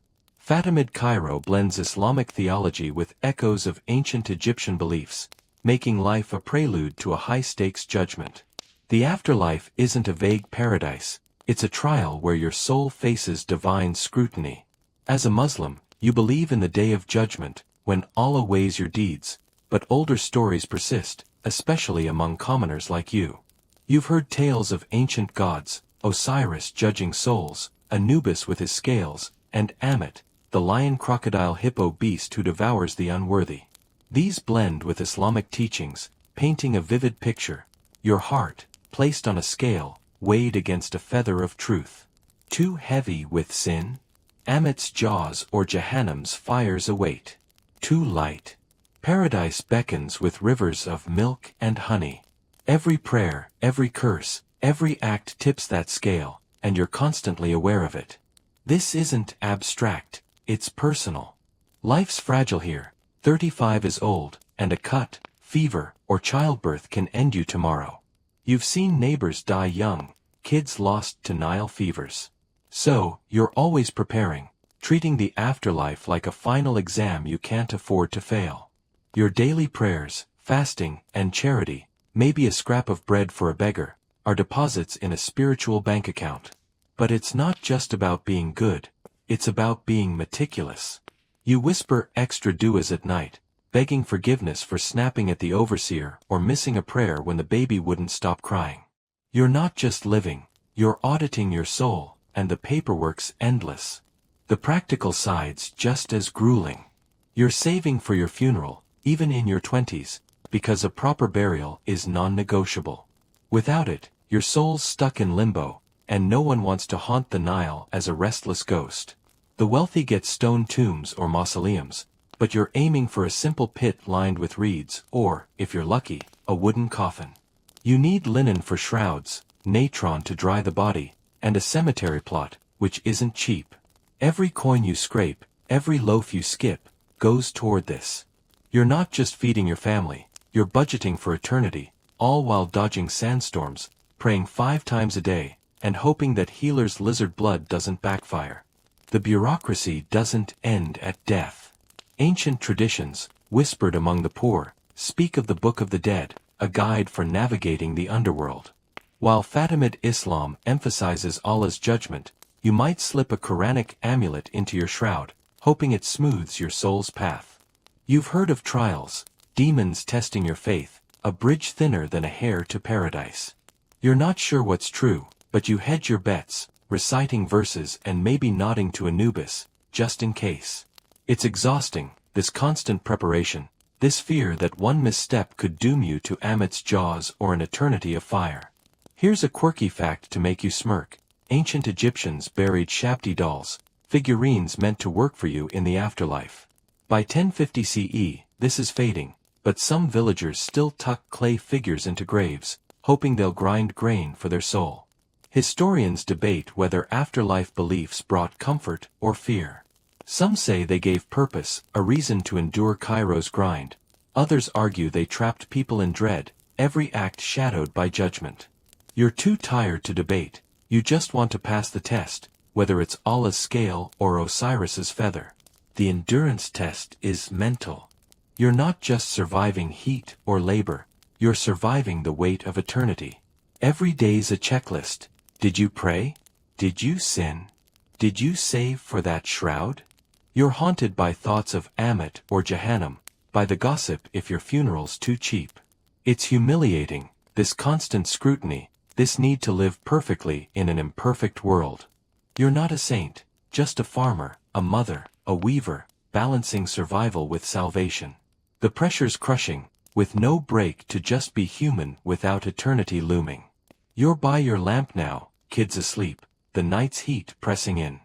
Fatimid Cairo blends Islamic theology with echoes of ancient Egyptian beliefs, making life a prelude to a high-stakes judgment. The afterlife isn't a vague paradise, it's a trial where your soul faces divine scrutiny. As a Muslim, you believe in the day of judgment, when Allah weighs your deeds, but older stories persist, especially among commoners like you. You've heard tales of ancient gods, Osiris judging souls, Anubis with his scales, and Ammit, the lion-crocodile-hippo beast who devours the unworthy. These blend with Islamic teachings, painting a vivid picture. Your heart, placed on a scale, weighed against a feather of truth. Too heavy with sin? Ammit's jaws or Jahannam's fires await. Too light? Paradise beckons with rivers of milk and honey. Every prayer, every curse, every act tips that scale, and you're constantly aware of it. This isn't abstract, it's personal. Life's fragile here, 35 is old, and a cut, fever, or childbirth can end you tomorrow. You've seen neighbors die young, kids lost to Nile fevers. So, you're always preparing, treating the afterlife like a final exam you can't afford to fail. Your daily prayers, fasting, and charity, maybe a scrap of bread for a beggar, are deposits in a spiritual bank account. But it's not just about being good, it's about being meticulous. You whisper extra duas at night, begging forgiveness for snapping at the overseer or missing a prayer when the baby wouldn't stop crying. You're not just living, you're auditing your soul, and the paperwork's endless. The practical side's just as grueling. You're saving for your funeral, even in your 20s, because a proper burial is non-negotiable. Without it, your soul's stuck in limbo, and no one wants to haunt the Nile as a restless ghost. The wealthy get stone tombs or mausoleums, but you're aiming for a simple pit lined with reeds, or, if you're lucky, a wooden coffin. You need linen for shrouds, natron to dry the body, and a cemetery plot, which isn't cheap. Every coin you scrape, every loaf you skip, goes toward this. You're not just feeding your family, you're budgeting for eternity, all while dodging sandstorms, praying 5 times a day, and hoping that healer's lizard blood doesn't backfire. The bureaucracy doesn't end at death. Ancient traditions, whispered among the poor, speak of the Book of the Dead, a guide for navigating the underworld. While Fatimid Islam emphasizes Allah's judgment, you might slip a Quranic amulet into your shroud, hoping it smooths your soul's path. You've heard of trials, demons testing your faith, a bridge thinner than a hair to paradise. You're not sure what's true, but you hedge your bets, reciting verses and maybe nodding to Anubis, just in case. It's exhausting, this constant preparation, this fear that one misstep could doom you to Amit's jaws or an eternity of fire. Here's a quirky fact to make you smirk. Ancient Egyptians buried Shabti dolls, figurines meant to work for you in the afterlife. By 1050 CE, this is fading, but some villagers still tuck clay figures into graves, hoping they'll grind grain for their soul. Historians debate whether afterlife beliefs brought comfort or fear. Some say they gave purpose, a reason to endure Cairo's grind. Others argue they trapped people in dread, every act shadowed by judgment. You're too tired to debate, you just want to pass the test, whether it's Allah's scale or Osiris's feather. The endurance test is mental. You're not just surviving heat or labor, you're surviving the weight of eternity. Every day's a checklist. Did you pray? Did you sin? Did you save for that shroud? You're haunted by thoughts of Amit or Jahannam, by the gossip if your funeral's too cheap. It's humiliating, this constant scrutiny, this need to live perfectly in an imperfect world. You're not a saint, just a farmer, a mother, a weaver, balancing survival with salvation. The pressure's crushing, with no break to just be human without eternity looming. You're by your lamp now, kids asleep, the night's heat pressing in.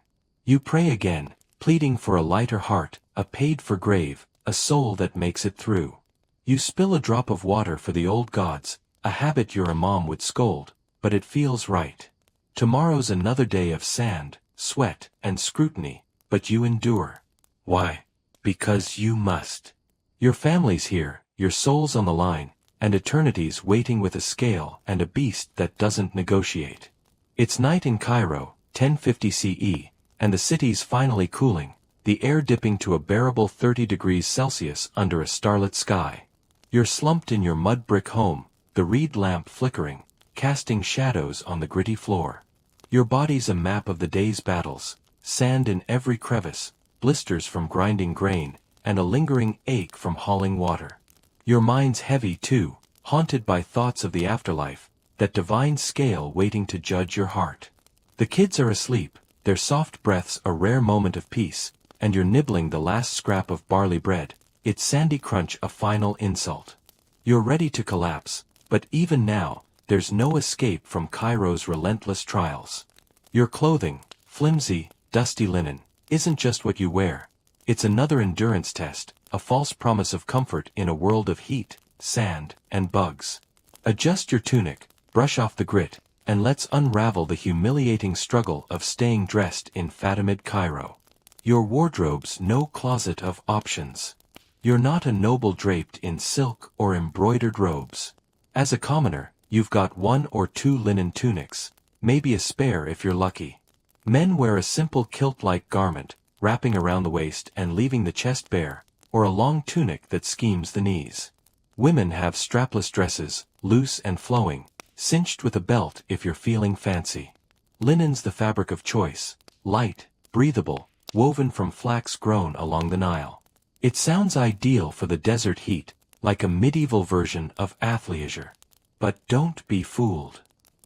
You pray again, pleading for a lighter heart, a paid-for grave, a soul that makes it through. You spill a drop of water for the old gods, a habit your imam would scold, but it feels right. Tomorrow's another day of sand, sweat, and scrutiny, but you endure. Why? Because you must. Your family's here, your soul's on the line, and eternity's waiting with a scale and a beast that doesn't negotiate. It's night in Cairo, 1050 CE, and the city's finally cooling, the air dipping to a bearable 30 degrees Celsius under a starlit sky. You're slumped in your mud brick home, the reed lamp flickering, casting shadows on the gritty floor. Your body's a map of the day's battles, sand in every crevice, blisters from grinding grain, and a lingering ache from hauling water. Your mind's heavy too, haunted by thoughts of the afterlife, that divine scale waiting to judge your heart. The kids are asleep, their soft breaths a rare moment of peace, and you're nibbling the last scrap of barley bread, its sandy crunch a final insult. You're ready to collapse, but even now, there's no escape from Cairo's relentless trials. Your clothing, flimsy, dusty linen, isn't just what you wear. It's another endurance test, a false promise of comfort in a world of heat, sand, and bugs. Adjust your tunic, brush off the grit, and let's unravel the humiliating struggle of staying dressed in Fatimid Cairo. Your wardrobe's no closet of options. You're not a noble draped in silk or embroidered robes. As a commoner, you've got 1 or 2 linen tunics, maybe a spare if you're lucky. Men wear a simple kilt-like garment, wrapping around the waist and leaving the chest bare, or a long tunic that schemes the knees. Women have strapless dresses, loose and flowing, cinched with a belt if you're feeling fancy. Linen's the fabric of choice, light, breathable, woven from flax grown along the Nile. It sounds ideal for the desert heat, like a medieval version of athleisure. But don't be fooled.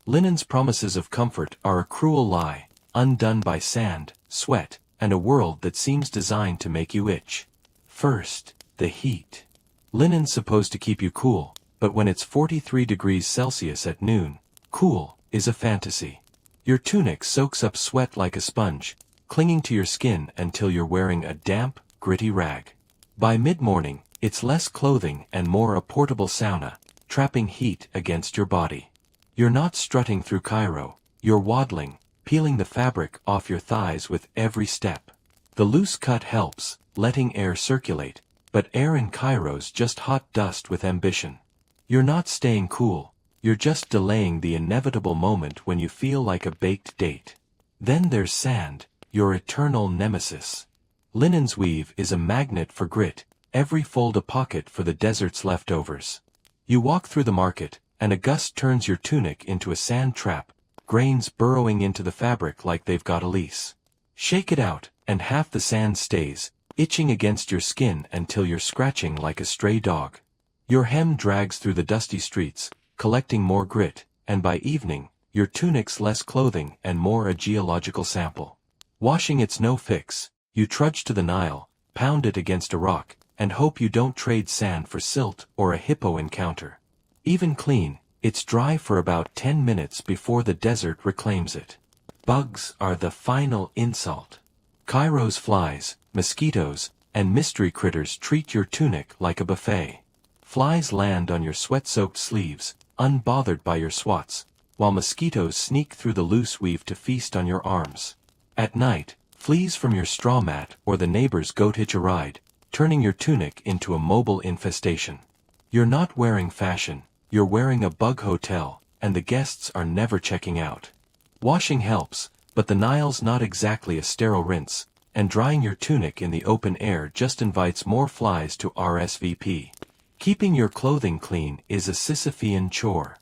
Linen's promises of comfort are a cruel lie, undone by sand, sweat, and a world that seems designed to make you itch. First, the heat. Linen's supposed to keep you cool, but when it's 43 degrees Celsius at noon, cool is a fantasy. Your tunic soaks up sweat like a sponge, clinging to your skin until you're wearing a damp, gritty rag. By mid-morning, it's less clothing and more a portable sauna, trapping heat against your body. You're not strutting through Cairo, you're waddling, peeling the fabric off your thighs with every step. The loose cut helps, letting air circulate, but air in Cairo's just hot dust with ambition. You're not staying cool, you're just delaying the inevitable moment when you feel like a baked date. Then there's sand, your eternal nemesis. Linen's weave is a magnet for grit, every fold a pocket for the desert's leftovers. You walk through the market, and a gust turns your tunic into a sand trap, grains burrowing into the fabric like they've got a lease. Shake it out, and half the sand stays, itching against your skin until you're scratching like a stray dog. Your hem drags through the dusty streets, collecting more grit, and by evening, your tunic's less clothing and more a geological sample. Washing it's no fix, you trudge to the Nile, pound it against a rock, and hope you don't trade sand for silt or a hippo encounter. Even clean, it's dry for about 10 minutes before the desert reclaims it. Bugs are the final insult. Cairo's flies, mosquitoes, and mystery critters treat your tunic like a buffet. Flies land on your sweat-soaked sleeves, unbothered by your swats, while mosquitoes sneak through the loose weave to feast on your arms. At night, fleas from your straw mat or the neighbor's goat hitch a ride, turning your tunic into a mobile infestation. You're not wearing fashion, you're wearing a bug hotel, and the guests are never checking out. Washing helps, but the Nile's not exactly a sterile rinse, and drying your tunic in the open air just invites more flies to RSVP. Keeping your clothing clean is a Sisyphean chore.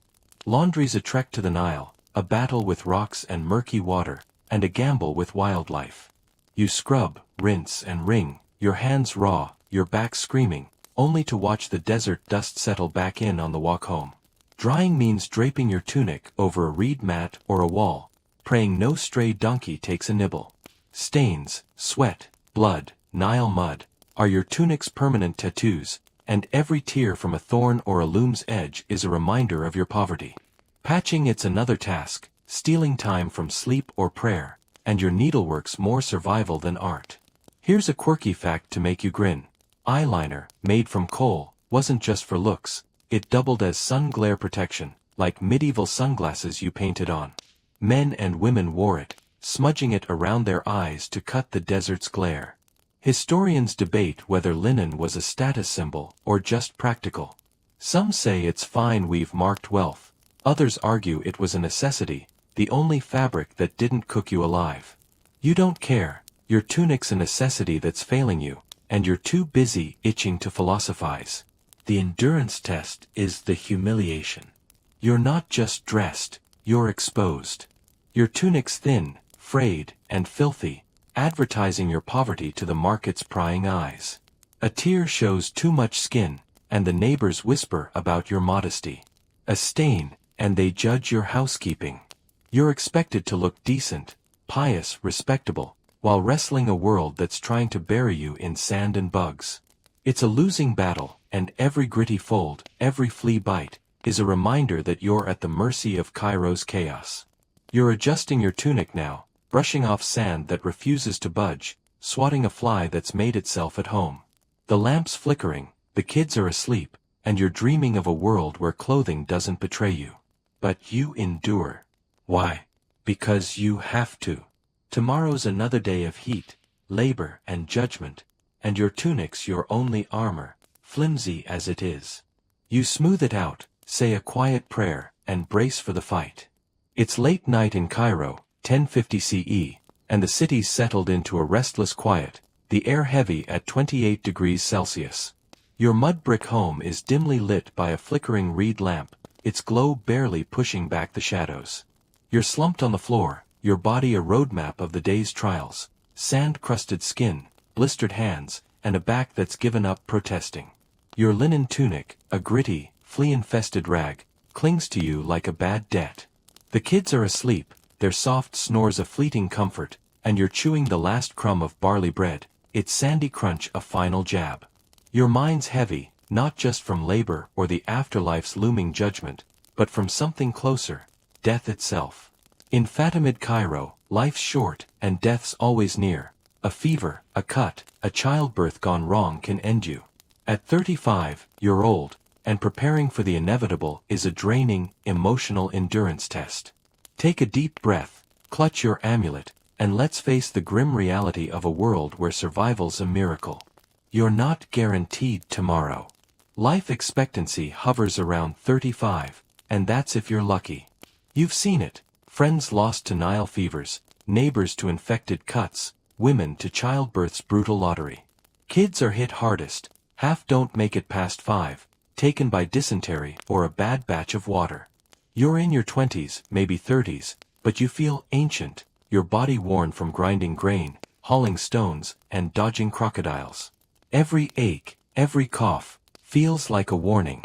Laundry's a trek to the Nile, a battle with rocks and murky water, and a gamble with wildlife. You scrub, rinse and wring, your hands raw, your back screaming, only to watch the desert dust settle back in on the walk home. Drying means draping your tunic over a reed mat or a wall, praying no stray donkey takes a nibble. Stains, sweat, blood, Nile mud, are your tunic's permanent tattoos, and every tear from a thorn or a loom's edge is a reminder of your poverty. Patching it's another task, stealing time from sleep or prayer, and your needlework's more survival than art. Here's a quirky fact to make you grin. Eyeliner, made from coal, wasn't just for looks, it doubled as sun glare protection, like medieval sunglasses you painted on. Men and women wore it, smudging it around their eyes to cut the desert's glare. Historians debate whether linen was a status symbol or just practical. Some say it's fine we've marked wealth, others argue it was a necessity, the only fabric that didn't cook you alive. You don't care, your tunic's a necessity that's failing you, and you're too busy itching to philosophize. The endurance test is the humiliation. You're not just dressed, you're exposed. Your tunic's thin, frayed, and filthy, advertising your poverty to the market's prying eyes. A tear shows too much skin, and the neighbors whisper about your modesty. A stain, and they judge your housekeeping. You're expected to look decent, pious, respectable, while wrestling a world that's trying to bury you in sand and bugs. It's a losing battle, and every gritty fold, every flea bite, is a reminder that you're at the mercy of Cairo's chaos. You're adjusting your tunic now, brushing off sand that refuses to budge, swatting a fly that's made itself at home. The lamp's flickering, the kids are asleep, and you're dreaming of a world where clothing doesn't betray you. But you endure. Why? Because you have to. Tomorrow's another day of heat, labor, and judgment, and your tunic's your only armor, flimsy as it is. You smooth it out, say a quiet prayer, and brace for the fight. It's late night in Cairo, 1050 CE, and the city's settled into a restless quiet, the air heavy at 28 degrees Celsius. Your mud brick home is dimly lit by a flickering reed lamp, its glow barely pushing back the shadows. You're slumped on the floor, your body a roadmap of the day's trials, sand-crusted skin, blistered hands, and a back that's given up protesting. Your linen tunic, a gritty, flea-infested rag, clings to you like a bad debt. The kids are asleep, their soft snores a fleeting comfort, and you're chewing the last crumb of barley bread, its sandy crunch a final jab. Your mind's heavy, not just from labor or the afterlife's looming judgment, but from something closer, death itself. In Fatimid Cairo, life's short, and death's always near. A fever, a cut, a childbirth gone wrong can end you. At 35, you're old, and preparing for the inevitable is a draining, emotional endurance test. Take a deep breath, clutch your amulet, and let's face the grim reality of a world where survival's a miracle. You're not guaranteed tomorrow. Life expectancy hovers around 35, and that's if you're lucky. You've seen it, friends lost to Nile fevers, neighbors to infected cuts, women to childbirth's brutal lottery. Kids are hit hardest, half don't make it past 5, taken by dysentery or a bad batch of water. You're in your 20s, maybe 30s, but you feel ancient, your body worn from grinding grain, hauling stones, and dodging crocodiles. Every ache, every cough, feels like a warning.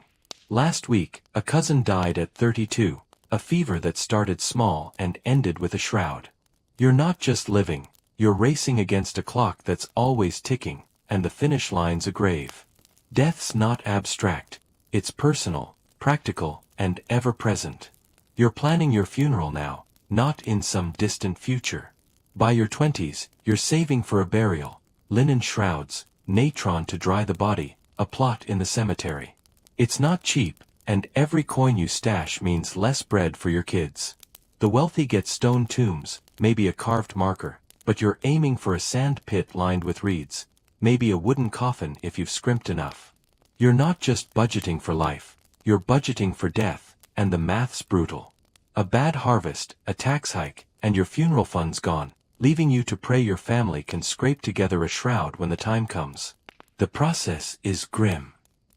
Last week, a cousin died at 32, a fever that started small and ended with a shroud. You're not just living, you're racing against a clock that's always ticking, and the finish line's a grave. Death's not abstract, it's personal, practical, and ever-present. You're planning your funeral now, not in some distant future. By your 20s, you're saving for a burial, linen shrouds, natron to dry the body, a plot in the cemetery. It's not cheap, and every coin you stash means less bread for your kids. The wealthy get stone tombs, maybe a carved marker, but you're aiming for a sand pit lined with reeds, maybe a wooden coffin if you've scrimped enough. You're not just budgeting for life, you're budgeting for death, and the math's brutal. A bad harvest, a tax hike, and your funeral fund's gone, leaving you to pray your family can scrape together a shroud when the time comes. The process is grim.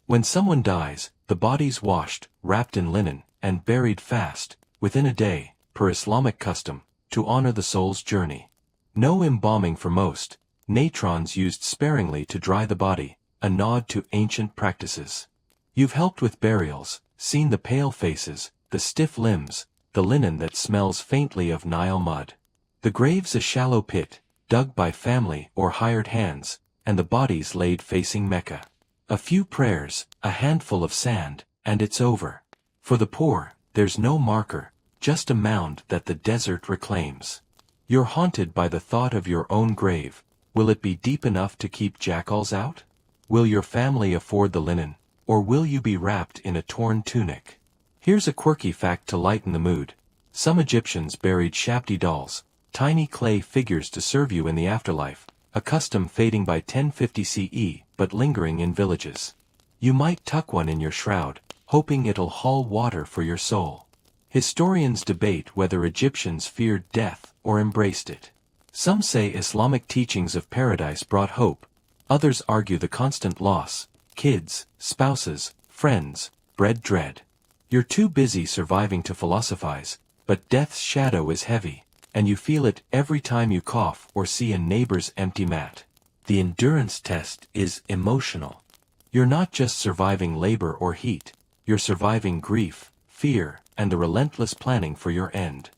When someone dies, the body's washed, wrapped in linen, and buried fast, within a day, per Islamic custom, to honor the soul's journey. No embalming for most, natrons used sparingly to dry the body, a nod to ancient practices. You've helped with burials, seen the pale faces, the stiff limbs, the linen that smells faintly of Nile mud. The grave's a shallow pit, dug by family or hired hands, and the body's laid facing Mecca. A few prayers, a handful of sand, and it's over. For the poor, there's no marker, just a mound that the desert reclaims. You're haunted by the thought of your own grave. Will it be deep enough to keep jackals out? Will your family afford the linen, or will you be wrapped in a torn tunic? Here's a quirky fact to lighten the mood. Some Egyptians buried Shabti dolls, tiny clay figures to serve you in the afterlife, a custom fading by 1050 CE but lingering in villages. You might tuck one in your shroud, hoping it'll haul water for your soul. Historians debate whether Egyptians feared death or embraced it. Some say Islamic teachings of paradise brought hope, others argue the constant loss, kids, spouses, friends, bred dread. You're too busy surviving to philosophize, but death's shadow is heavy, and you feel it every time you cough or see a neighbor's empty mat. The endurance test is emotional. You're not just surviving labor or heat, you're surviving grief, fear, and the relentless planning for your end.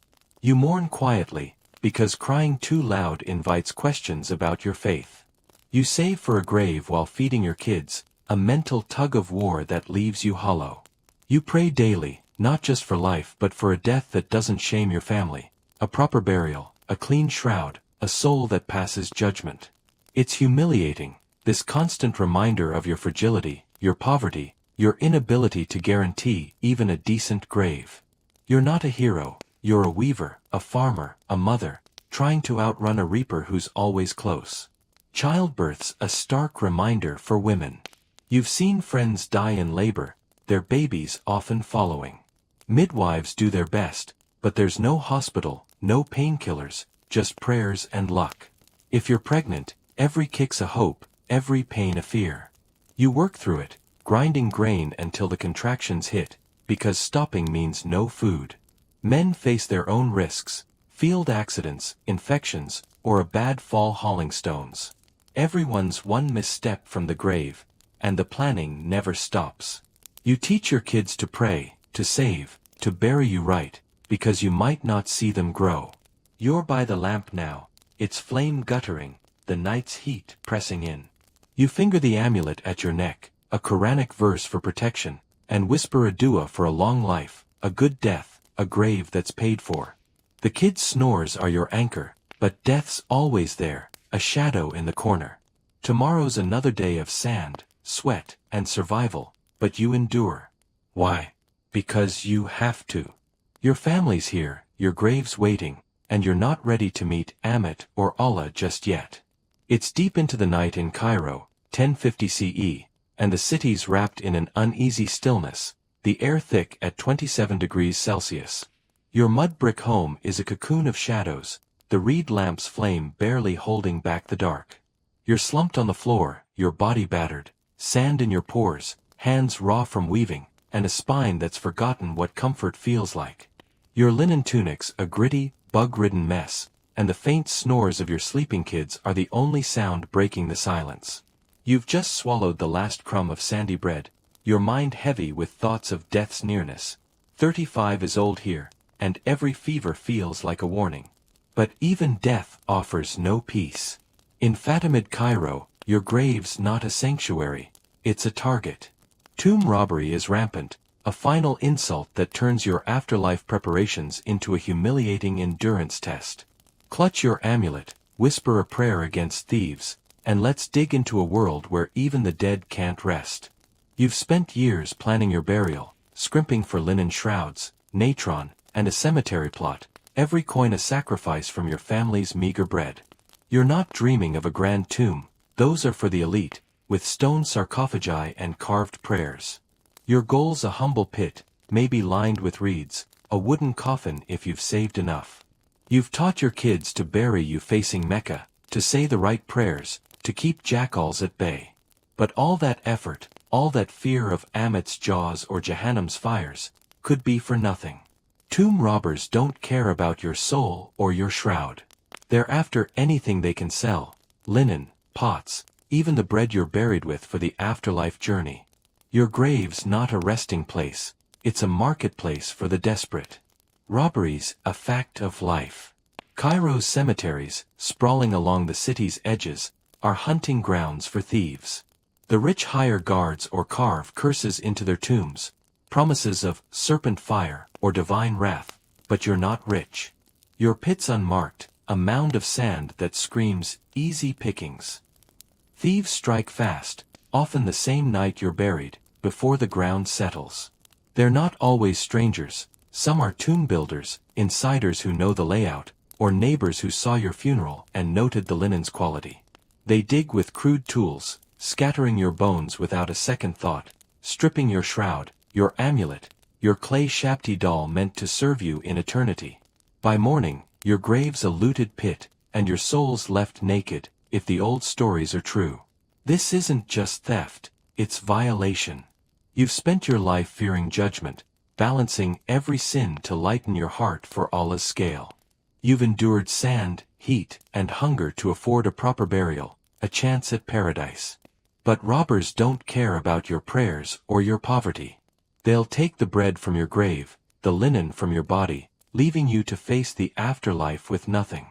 You mourn quietly, because crying too loud invites questions about your faith. You save for a grave while feeding your kids, a mental tug-of-war that leaves you hollow. You pray daily, not just for life but for a death that doesn't shame your family, a proper burial, a clean shroud, a soul that passes judgment. It's humiliating, this constant reminder of your fragility, your poverty, your inability to guarantee even a decent grave. You're not a hero, you're a weaver, a farmer, a mother, trying to outrun a reaper who's always close. Childbirth's a stark reminder for women. You've seen friends die in labor, their babies often following. Midwives do their best, but there's no hospital, no painkillers, just prayers and luck. If you're pregnant, every kick's a hope, every pain a fear. You work through it, grinding grain until the contractions hit, because stopping means no food. Men face their own risks, field accidents, infections, or a bad fall hauling stones. Everyone's one misstep from the grave, and the planning never stops. You teach your kids to pray, to save, to bury you right, because you might not see them grow. You're by the lamp now, its flame guttering, the night's heat pressing in. You finger the amulet at your neck, a Quranic verse for protection, and whisper a dua for a long life, a good death, a grave that's paid for. The kids' snores are your anchor, but death's always there, a shadow in the corner. Tomorrow's another day of sand, sweat, and survival, but you endure. Why? Because you have to. Your family's here, your grave's waiting, and you're not ready to meet Amit or Allah just yet. It's deep into the night in Cairo, 1050 CE, and the city's wrapped in an uneasy stillness, the air thick at 27 degrees Celsius. Your mud brick home is a cocoon of shadows, the reed lamp's flame barely holding back the dark. You're slumped on the floor, your body battered, sand in your pores, hands raw from weaving, and a spine that's forgotten what comfort feels like. Your linen tunic's a gritty, bug-ridden mess, and the faint snores of your sleeping kids are the only sound breaking the silence. You've just swallowed the last crumb of sandy bread, your mind heavy with thoughts of death's nearness. 35 is old here, and every fever feels like a warning. But even death offers no peace. In Fatimid Cairo, your grave's not a sanctuary, it's a target. Tomb robbery is rampant, a final insult that turns your afterlife preparations into a humiliating endurance test. Clutch your amulet, whisper a prayer against thieves, and let's dig into a world where even the dead can't rest. You've spent years planning your burial, scrimping for linen shrouds, natron, and a cemetery plot, every coin a sacrifice from your family's meager bread. You're not dreaming of a grand tomb, those are for the elite, with stone sarcophagi and carved prayers. Your goal's a humble pit, maybe lined with reeds, a wooden coffin if you've saved enough. You've taught your kids to bury you facing Mecca, to say the right prayers, to keep jackals at bay. But all that effort, all that fear of Amit's jaws or Jahannam's fires, could be for nothing. Tomb robbers don't care about your soul or your shroud. They're after anything they can sell, linen, pots, even the bread you're buried with for the afterlife journey. Your grave's not a resting place, it's a marketplace for the desperate. Robbery's a fact of life. Cairo's cemeteries, sprawling along the city's edges, are hunting grounds for thieves. The rich hire guards or carve curses into their tombs, promises of serpent fire or divine wrath, but you're not rich. Your pit's unmarked, a mound of sand that screams easy pickings. Thieves strike fast, often the same night you're buried, before the ground settles. They're not always strangers, some are tomb builders, insiders who know the layout, or neighbors who saw your funeral and noted the linen's quality. They dig with crude tools, scattering your bones without a second thought, stripping your shroud, your amulet, your clay Shapti doll meant to serve you in eternity. By morning, your grave's a looted pit, and your soul's left naked, if the old stories are true. This isn't just theft, it's violation. You've spent your life fearing judgment, balancing every sin to lighten your heart for Allah's scale. You've endured sand, heat, and hunger to afford a proper burial, a chance at paradise. But robbers don't care about your prayers or your poverty. They'll take the bread from your grave, the linen from your body, leaving you to face the afterlife with nothing.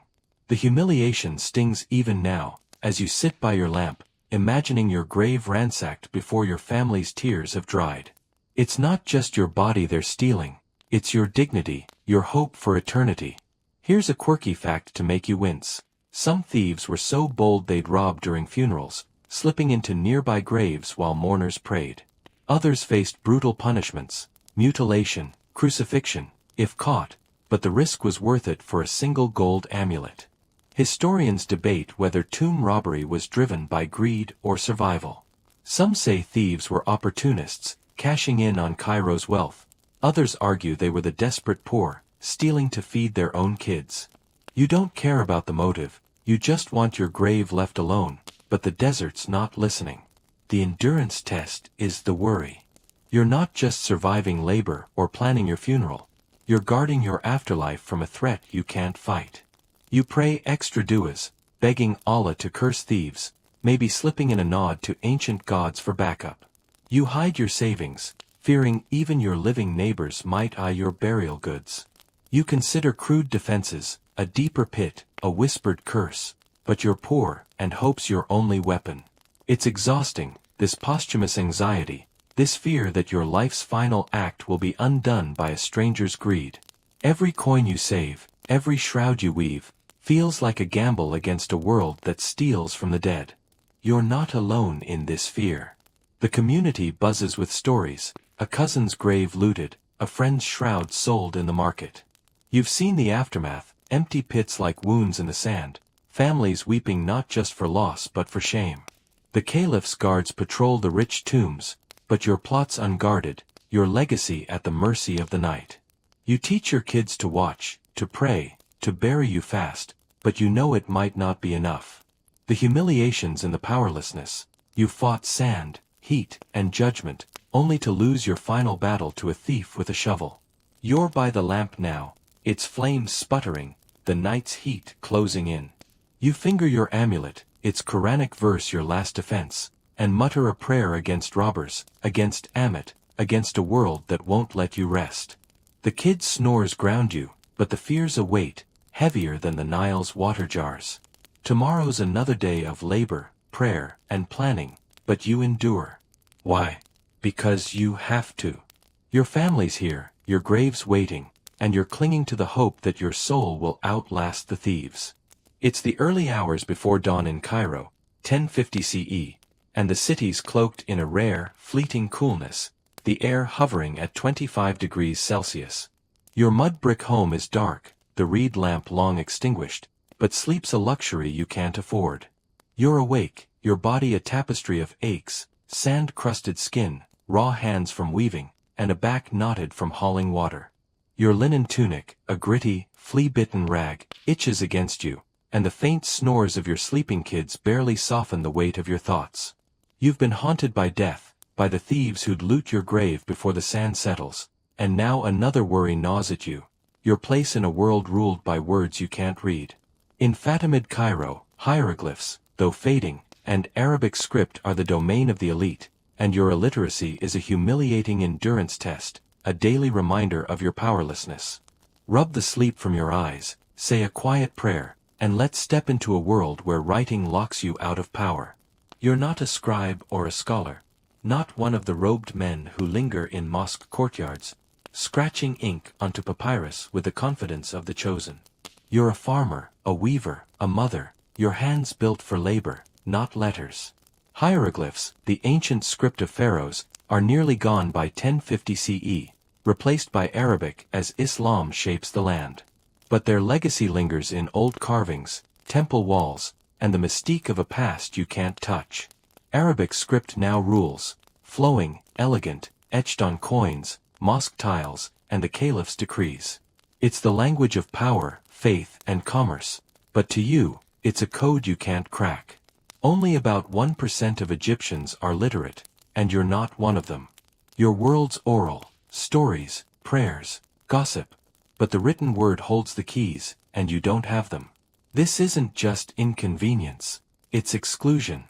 The humiliation stings even now, as you sit by your lamp, imagining your grave ransacked before your family's tears have dried. It's not just your body they're stealing, it's your dignity, your hope for eternity. Here's a quirky fact to make you wince. Some thieves were so bold they'd rob during funerals, slipping into nearby graves while mourners prayed. Others faced brutal punishments, mutilation, crucifixion, if caught, but the risk was worth it for a single gold amulet. Historians debate whether tomb robbery was driven by greed or survival. Some say thieves were opportunists, cashing in on Cairo's wealth. Others argue they were the desperate poor, stealing to feed their own kids. You don't care about the motive, you just want your grave left alone, but the desert's not listening. The endurance test is the worry. You're not just surviving labor or planning your funeral. You're guarding your afterlife from a threat you can't fight. You pray extra du'as, begging Allah to curse thieves, maybe slipping in a nod to ancient gods for backup. You hide your savings, fearing even your living neighbors might eye your burial goods. You consider crude defenses, a deeper pit, a whispered curse, but you're poor, and hope's your only weapon. It's exhausting, this posthumous anxiety, this fear that your life's final act will be undone by a stranger's greed. Every coin you save, every shroud you weave, feels like a gamble against a world that steals from the dead. You're not alone in this fear. The community buzzes with stories, a cousin's grave looted, a friend's shroud sold in the market. You've seen the aftermath, empty pits like wounds in the sand, families weeping not just for loss but for shame. The caliph's guards patrol the rich tombs, but your plot's unguarded, your legacy at the mercy of the night. You teach your kids to watch, to pray, to bury you fast, but you know it might not be enough. The humiliations and the powerlessness, you fought sand, heat, and judgment, only to lose your final battle to a thief with a shovel. You're by the lamp now, its flames sputtering, the night's heat closing in. You finger your amulet, its Quranic verse your last defense, and mutter a prayer against robbers, against Ammit, against a world that won't let you rest. The kid's snores ground you, but the fears await, heavier than the Nile's water jars. Tomorrow's another day of labor, prayer, and planning, but you endure. Why? Because you have to. Your family's here, your grave's waiting, and you're clinging to the hope that your soul will outlast the thieves. It's the early hours before dawn in Cairo, 1050 CE, and the city's cloaked in a rare, fleeting coolness, the air hovering at 25 degrees Celsius. Your mud brick home is dark, the reed lamp long extinguished, but sleep's a luxury you can't afford. You're awake, your body a tapestry of aches, sand-crusted skin, raw hands from weaving, and a back knotted from hauling water. Your linen tunic, a gritty, flea-bitten rag, itches against you, and the faint snores of your sleeping kids barely soften the weight of your thoughts. You've been haunted by death, by the thieves who'd loot your grave before the sand settles, and now another worry gnaws at you, your place in a world ruled by words you can't read. In Fatimid Cairo, hieroglyphs, though fading, and Arabic script are the domain of the elite, and your illiteracy is a humiliating endurance test, a daily reminder of your powerlessness. Rub the sleep from your eyes, say a quiet prayer, and let's step into a world where writing locks you out of power. You're not a scribe or a scholar, not one of the robed men who linger in mosque courtyards, scratching ink onto papyrus with the confidence of the chosen. You're a farmer, a weaver, a mother, your hands built for labor, not letters. Hieroglyphs, the ancient script of pharaohs, are nearly gone by 1050 CE, replaced by Arabic as Islam shapes the land. But their legacy lingers in old carvings, temple walls, and the mystique of a past you can't touch. Arabic script now rules, flowing, elegant, etched on coins, mosque tiles, and the caliph's decrees. It's the language of power, faith, and commerce, but to you, it's a code you can't crack. Only about 1% of Egyptians are literate, and you're not one of them. Your world's oral, stories, prayers, gossip, but the written word holds the keys, and you don't have them. This isn't just inconvenience, it's exclusion.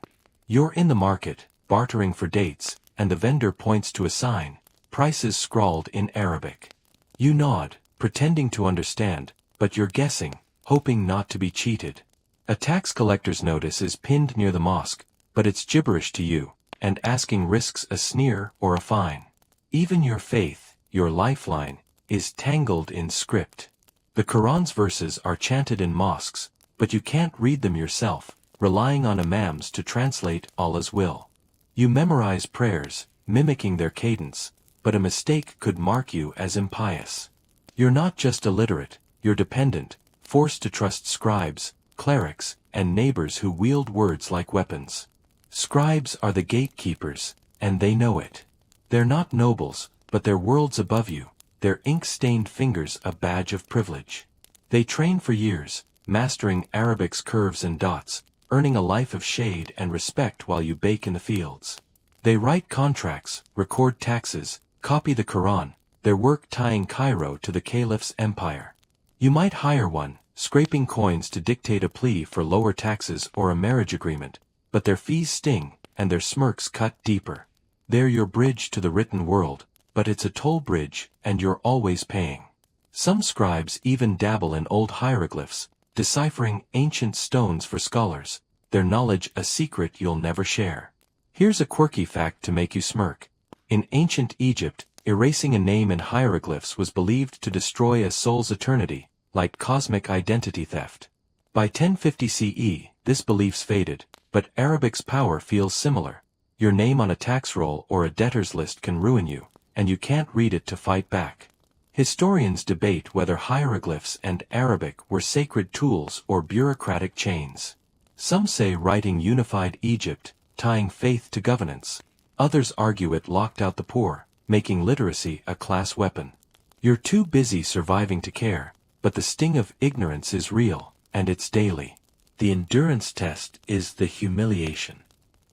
You're in the market, bartering for dates, and the vendor points to a sign, prices scrawled in Arabic. You nod, pretending to understand, but you're guessing, hoping not to be cheated. A tax collector's notice is pinned near the mosque, but it's gibberish to you, and asking risks a sneer or a fine. Even your faith, your lifeline, is tangled in script. The Quran's verses are chanted in mosques, but you can't read them yourself, relying on imams to translate Allah's will. You memorize prayers, mimicking their cadence, but a mistake could mark you as impious. You're not just illiterate, you're dependent, forced to trust scribes, clerics, and neighbors who wield words like weapons. Scribes are the gatekeepers, and they know it. They're not nobles, but they're worlds above you, their ink-stained fingers a badge of privilege. They train for years, mastering Arabic's curves and dots, earning a life of shade and respect while you bake in the fields. They write contracts, record taxes, copy the Quran, their work tying Cairo to the caliph's empire. You might hire one, scraping coins to dictate a plea for lower taxes or a marriage agreement, but their fees sting, and their smirks cut deeper. They're your bridge to the written world, but it's a toll bridge, and you're always paying. Some scribes even dabble in old hieroglyphs, deciphering ancient stones for scholars, their knowledge a secret you'll never share. Here's a quirky fact to make you smirk. In ancient Egypt, erasing a name in hieroglyphs was believed to destroy a soul's eternity, like cosmic identity theft. By 1050 CE, this belief's faded, but Arabic's power feels similar. Your name on a tax roll or a debtor's list can ruin you, and you can't read it to fight back. Historians debate whether hieroglyphs and Arabic were sacred tools or bureaucratic chains. Some say writing unified Egypt, tying faith to governance. Others argue it locked out the poor, making literacy a class weapon. You're too busy surviving to care, but the sting of ignorance is real, and it's daily. The endurance test is the humiliation.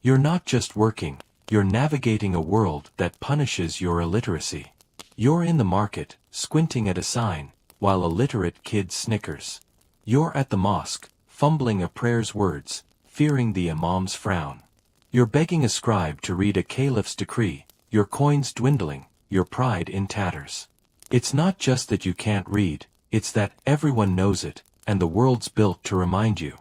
You're not just working, you're navigating a world that punishes your illiteracy. You're in the market, squinting at a sign, while a literate kid snickers. You're at the mosque, fumbling a prayer's words, fearing the imam's frown. You're begging a scribe to read a caliph's decree, your coins dwindling, your pride in tatters. It's not just that you can't read, it's that everyone knows it, and the world's built to remind you.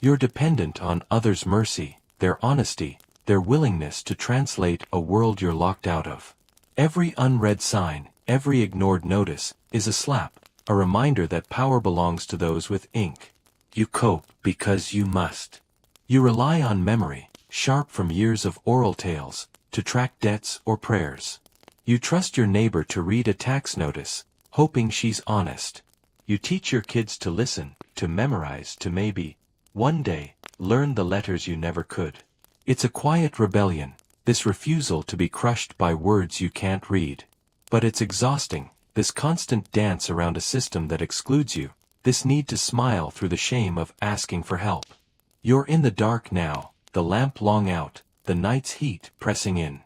You're dependent on others' mercy, their honesty, their willingness to translate a world you're locked out of. Every unread sign, every ignored notice, is a slap, a reminder that power belongs to those with ink. You cope because you must. You rely on memory, sharp from years of oral tales, to track debts or prayers. You trust your neighbor to read a tax notice, hoping she's honest. You teach your kids to listen, to memorize, to maybe, one day, learn the letters you never could. It's a quiet rebellion, this refusal to be crushed by words you can't read. But it's exhausting, this constant dance around a system that excludes you, this need to smile through the shame of asking for help. You're in the dark now, the lamp long out, the night's heat pressing in.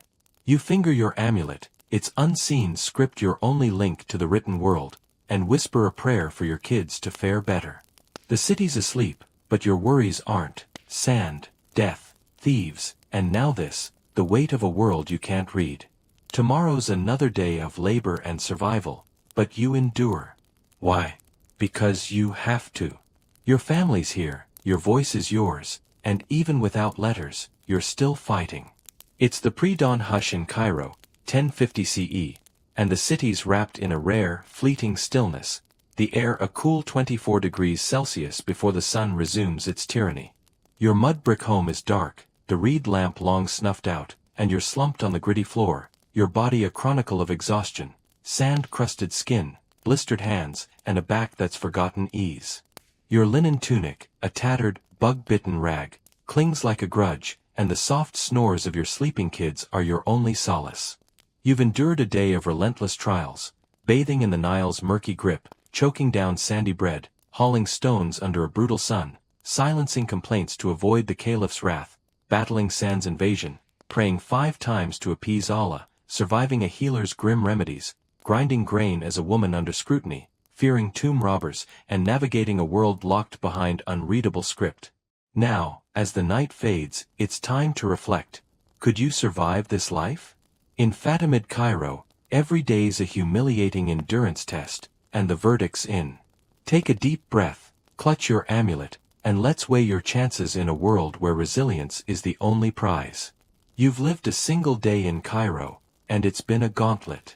You finger your amulet, its unseen script your only link to the written world, and whisper a prayer for your kids to fare better. The city's asleep, but your worries aren't. Sand, death, thieves, and now this, the weight of a world you can't read. Tomorrow's another day of labor and survival, but you endure. Why? Because you have to. Your family's here, your voice is yours, and even without letters, you're still fighting. It's the pre-dawn hush in Cairo, 1050 CE, and the city's wrapped in a rare, fleeting stillness, the air a cool 24 degrees Celsius before the sun resumes its tyranny. Your mud brick home is dark, the reed lamp long snuffed out, and you're slumped on the gritty floor, your body a chronicle of exhaustion, sand-crusted skin, blistered hands, and a back that's forgotten ease. Your linen tunic, a tattered, bug-bitten rag, clings like a grudge, and the soft snores of your sleeping kids are your only solace. You've endured a day of relentless trials, bathing in the Nile's murky grip, choking down sandy bread, hauling stones under a brutal sun, silencing complaints to avoid the caliph's wrath, battling sand's invasion, praying 5 times to appease Allah, surviving a healer's grim remedies, grinding grain as a woman under scrutiny, fearing tomb robbers, and navigating a world locked behind unreadable script. Now, as the night fades, it's time to reflect. Could you survive this life? In Fatimid Cairo, every day's a humiliating endurance test, and the verdict's in. Take a deep breath, clutch your amulet, and let's weigh your chances in a world where resilience is the only prize. You've lived a single day in Cairo, and it's been a gauntlet.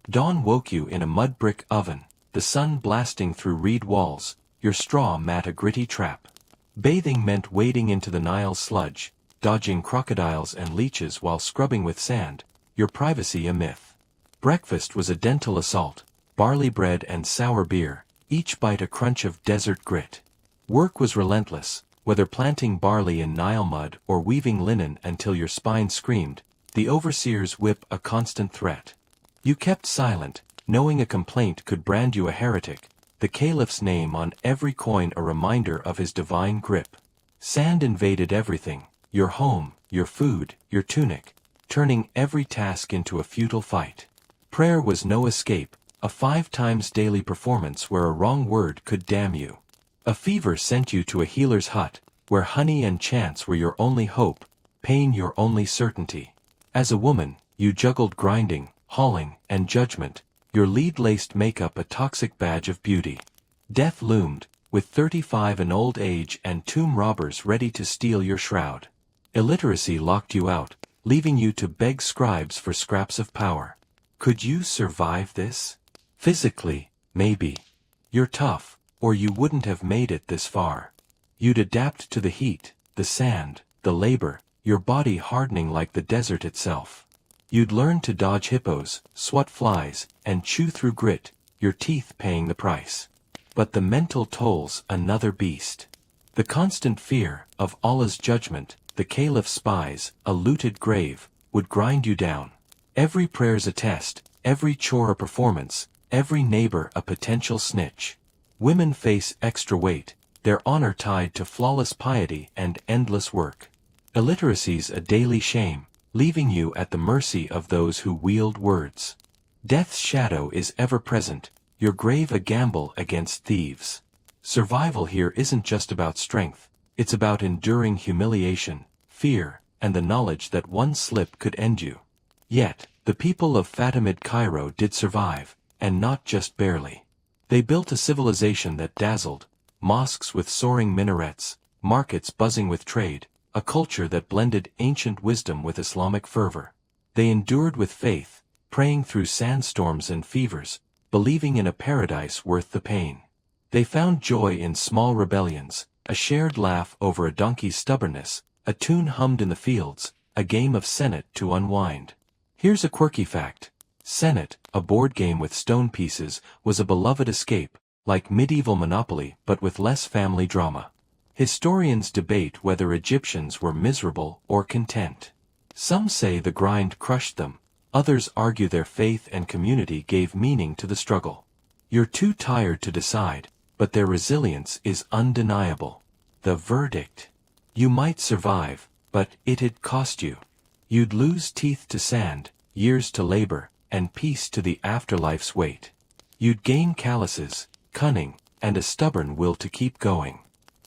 Dawn woke you in a mud brick oven, the sun blasting through reed walls, your straw mat a gritty trap. Bathing meant wading into the Nile's sludge, dodging crocodiles and leeches while scrubbing with sand, your privacy a myth. Breakfast was a dental assault, barley bread and sour beer, each bite a crunch of desert grit. Work was relentless, whether planting barley in Nile mud or weaving linen until your spine screamed, the overseer's whip a constant threat. You kept silent, knowing a complaint could brand you a heretic, the caliph's name on every coin a reminder of his divine grip. Sand invaded everything, your home, your food, your tunic, turning every task into a futile fight. Prayer was no escape, a 5 times daily performance where a wrong word could damn you. A fever sent you to a healer's hut, where honey and chance were your only hope, pain your only certainty. As a woman, you juggled grinding, hauling, and judgment, your lead-laced makeup a toxic badge of beauty. Death loomed, with 35 and old age and tomb robbers ready to steal your shroud. Illiteracy locked you out, leaving you to beg scribes for scraps of power. Could you survive this? Physically, maybe. You're tough, or you wouldn't have made it this far. You'd adapt to the heat, the sand, the labor, your body hardening like the desert itself. You'd learn to dodge hippos, swat flies, and chew through grit, your teeth paying the price. But the mental toll's another beast. The constant fear of Allah's judgment, the caliph's spies, a looted grave, would grind you down. Every prayer's a test, every chore a performance, every neighbor a potential snitch. Women face extra weight, their honor tied to flawless piety and endless work. Illiteracy's a daily shame, leaving you at the mercy of those who wield words. Death's shadow is ever present, your grave a gamble against thieves. Survival here isn't just about strength, it's about enduring humiliation, fear, and the knowledge that one slip could end you. Yet, the people of Fatimid Cairo did survive, and not just barely. They built a civilization that dazzled, mosques with soaring minarets, markets buzzing with trade, a culture that blended ancient wisdom with Islamic fervor. They endured with faith, praying through sandstorms and fevers, believing in a paradise worth the pain. They found joy in small rebellions, a shared laugh over a donkey's stubbornness, a tune hummed in the fields, a game of Senet to unwind. Here's a quirky fact. Senet, a board game with stone pieces, was a beloved escape, like medieval Monopoly but with less family drama. Historians debate whether Egyptians were miserable or content. Some say the grind crushed them, others argue their faith and community gave meaning to the struggle. You're too tired to decide, but their resilience is undeniable. The verdict. You might survive, but it'd cost you. You'd lose teeth to sand, years to labor, and peace to the afterlife's weight. You'd gain calluses, cunning, and a stubborn will to keep going.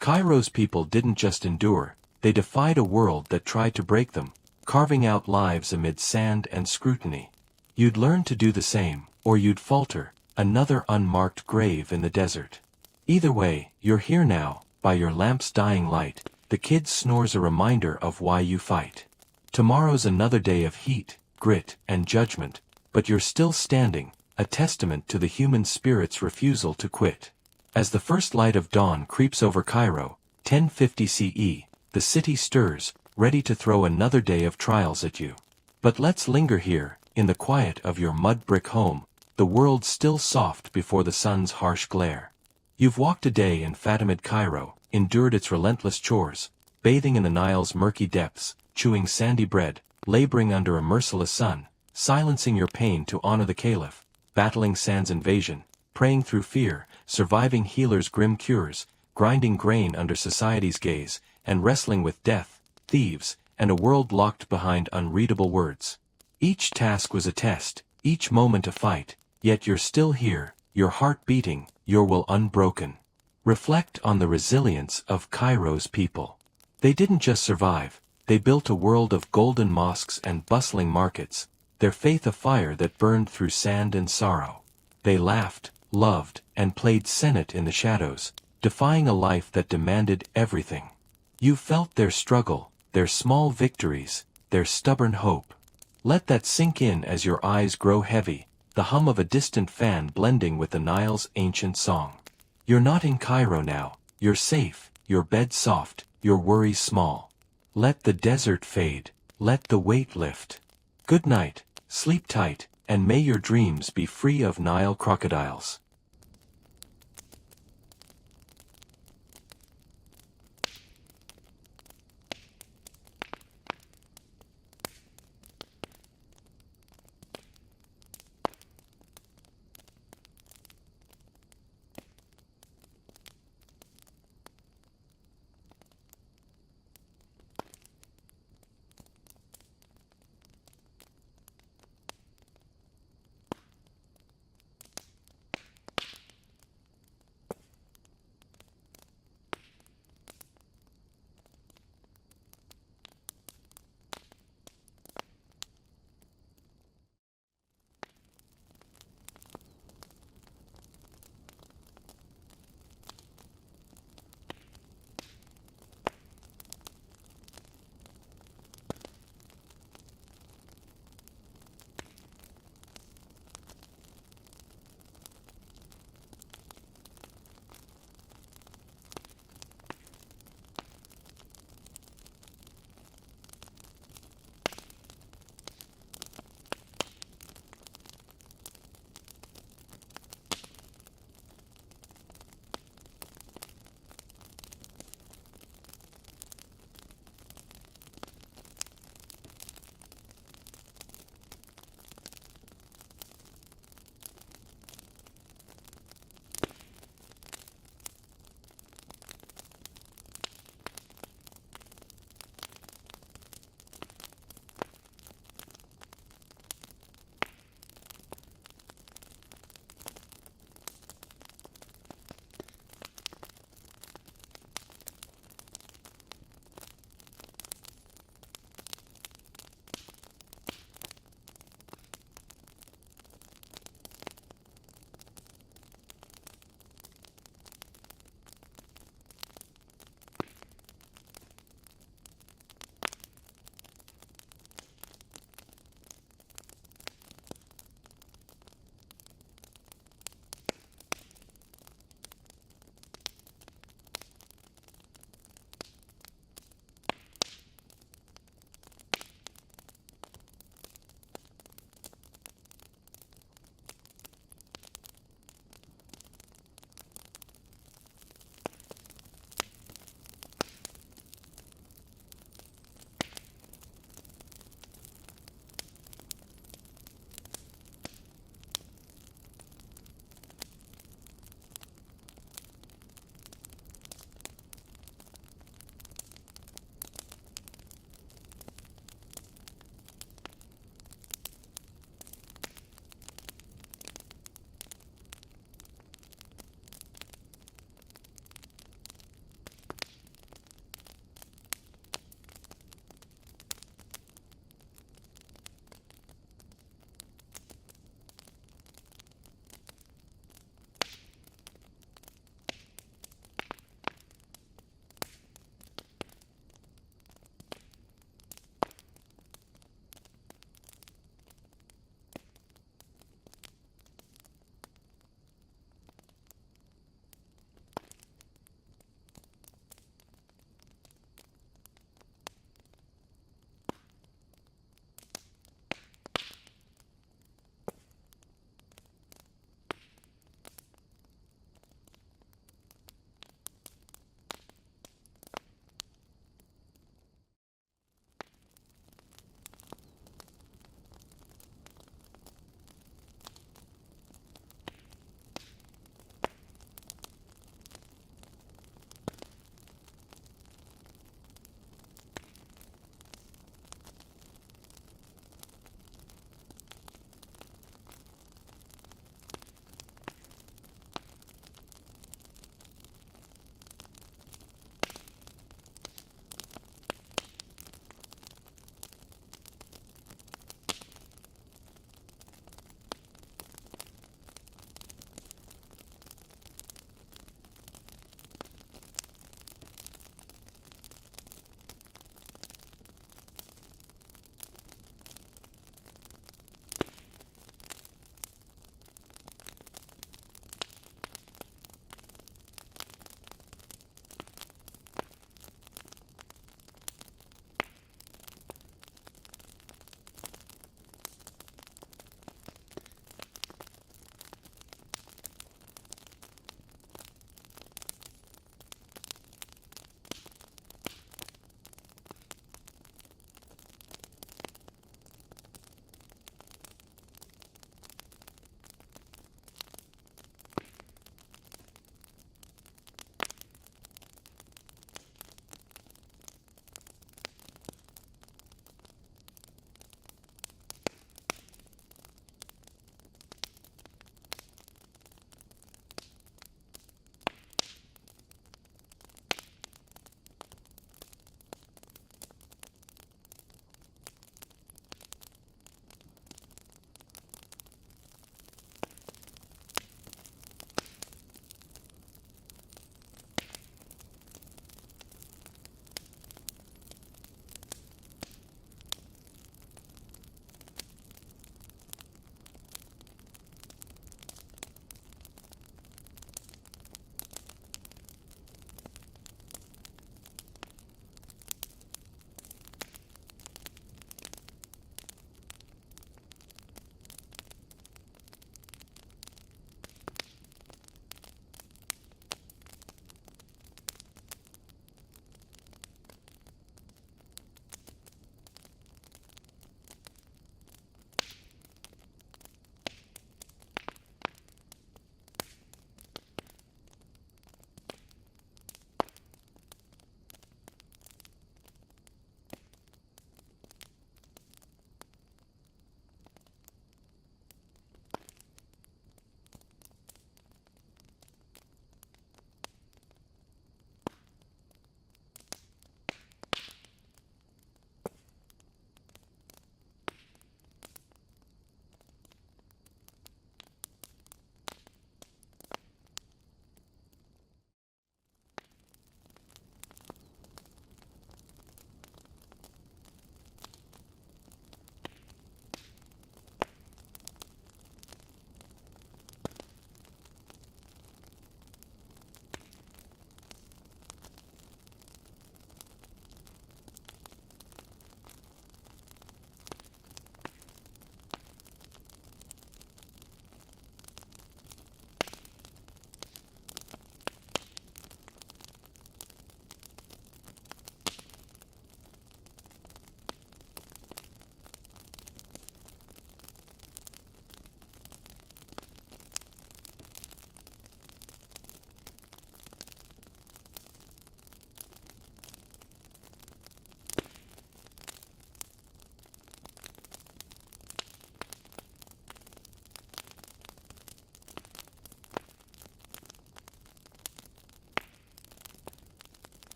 Cairo's people didn't just endure, they defied a world that tried to break them, carving out lives amid sand and scrutiny. You'd learn to do the same, or you'd falter, another unmarked grave in the desert. Either way, you're here now, by your lamp's dying light, the kid snores a reminder of why you fight. Tomorrow's another day of heat, grit, and judgment, but you're still standing, a testament to the human spirit's refusal to quit. As the first light of dawn creeps over Cairo, 1050 CE, the city stirs, ready to throw another day of trials at you. But let's linger here, in the quiet of your mud brick home, the world still soft before the sun's harsh glare. You've walked a day in Fatimid Cairo, endured its relentless chores, bathing in the Nile's murky depths, chewing sandy bread, laboring under a merciless sun, silencing your pain to honor the caliph, battling sand's invasion, praying through fear, surviving healers' grim cures, grinding grain under society's gaze, and wrestling with death, thieves, and a world locked behind unreadable words. Each task was a test, each moment a fight, yet you're still here, your heart beating, your will unbroken. Reflect on the resilience of Cairo's people. They didn't just survive, they built a world of golden mosques and bustling markets, their faith a fire that burned through sand and sorrow. They laughed, loved, and played Senet in the shadows, defying a life that demanded everything. You felt their struggle, their small victories, their stubborn hope. Let that sink in as your eyes grow heavy, the hum of a distant fan blending with the Nile's ancient song. You're not in Cairo now, you're safe, your bed soft, your worries small. Let the desert fade, let the weight lift. Good night, sleep tight, and may your dreams be free of Nile crocodiles.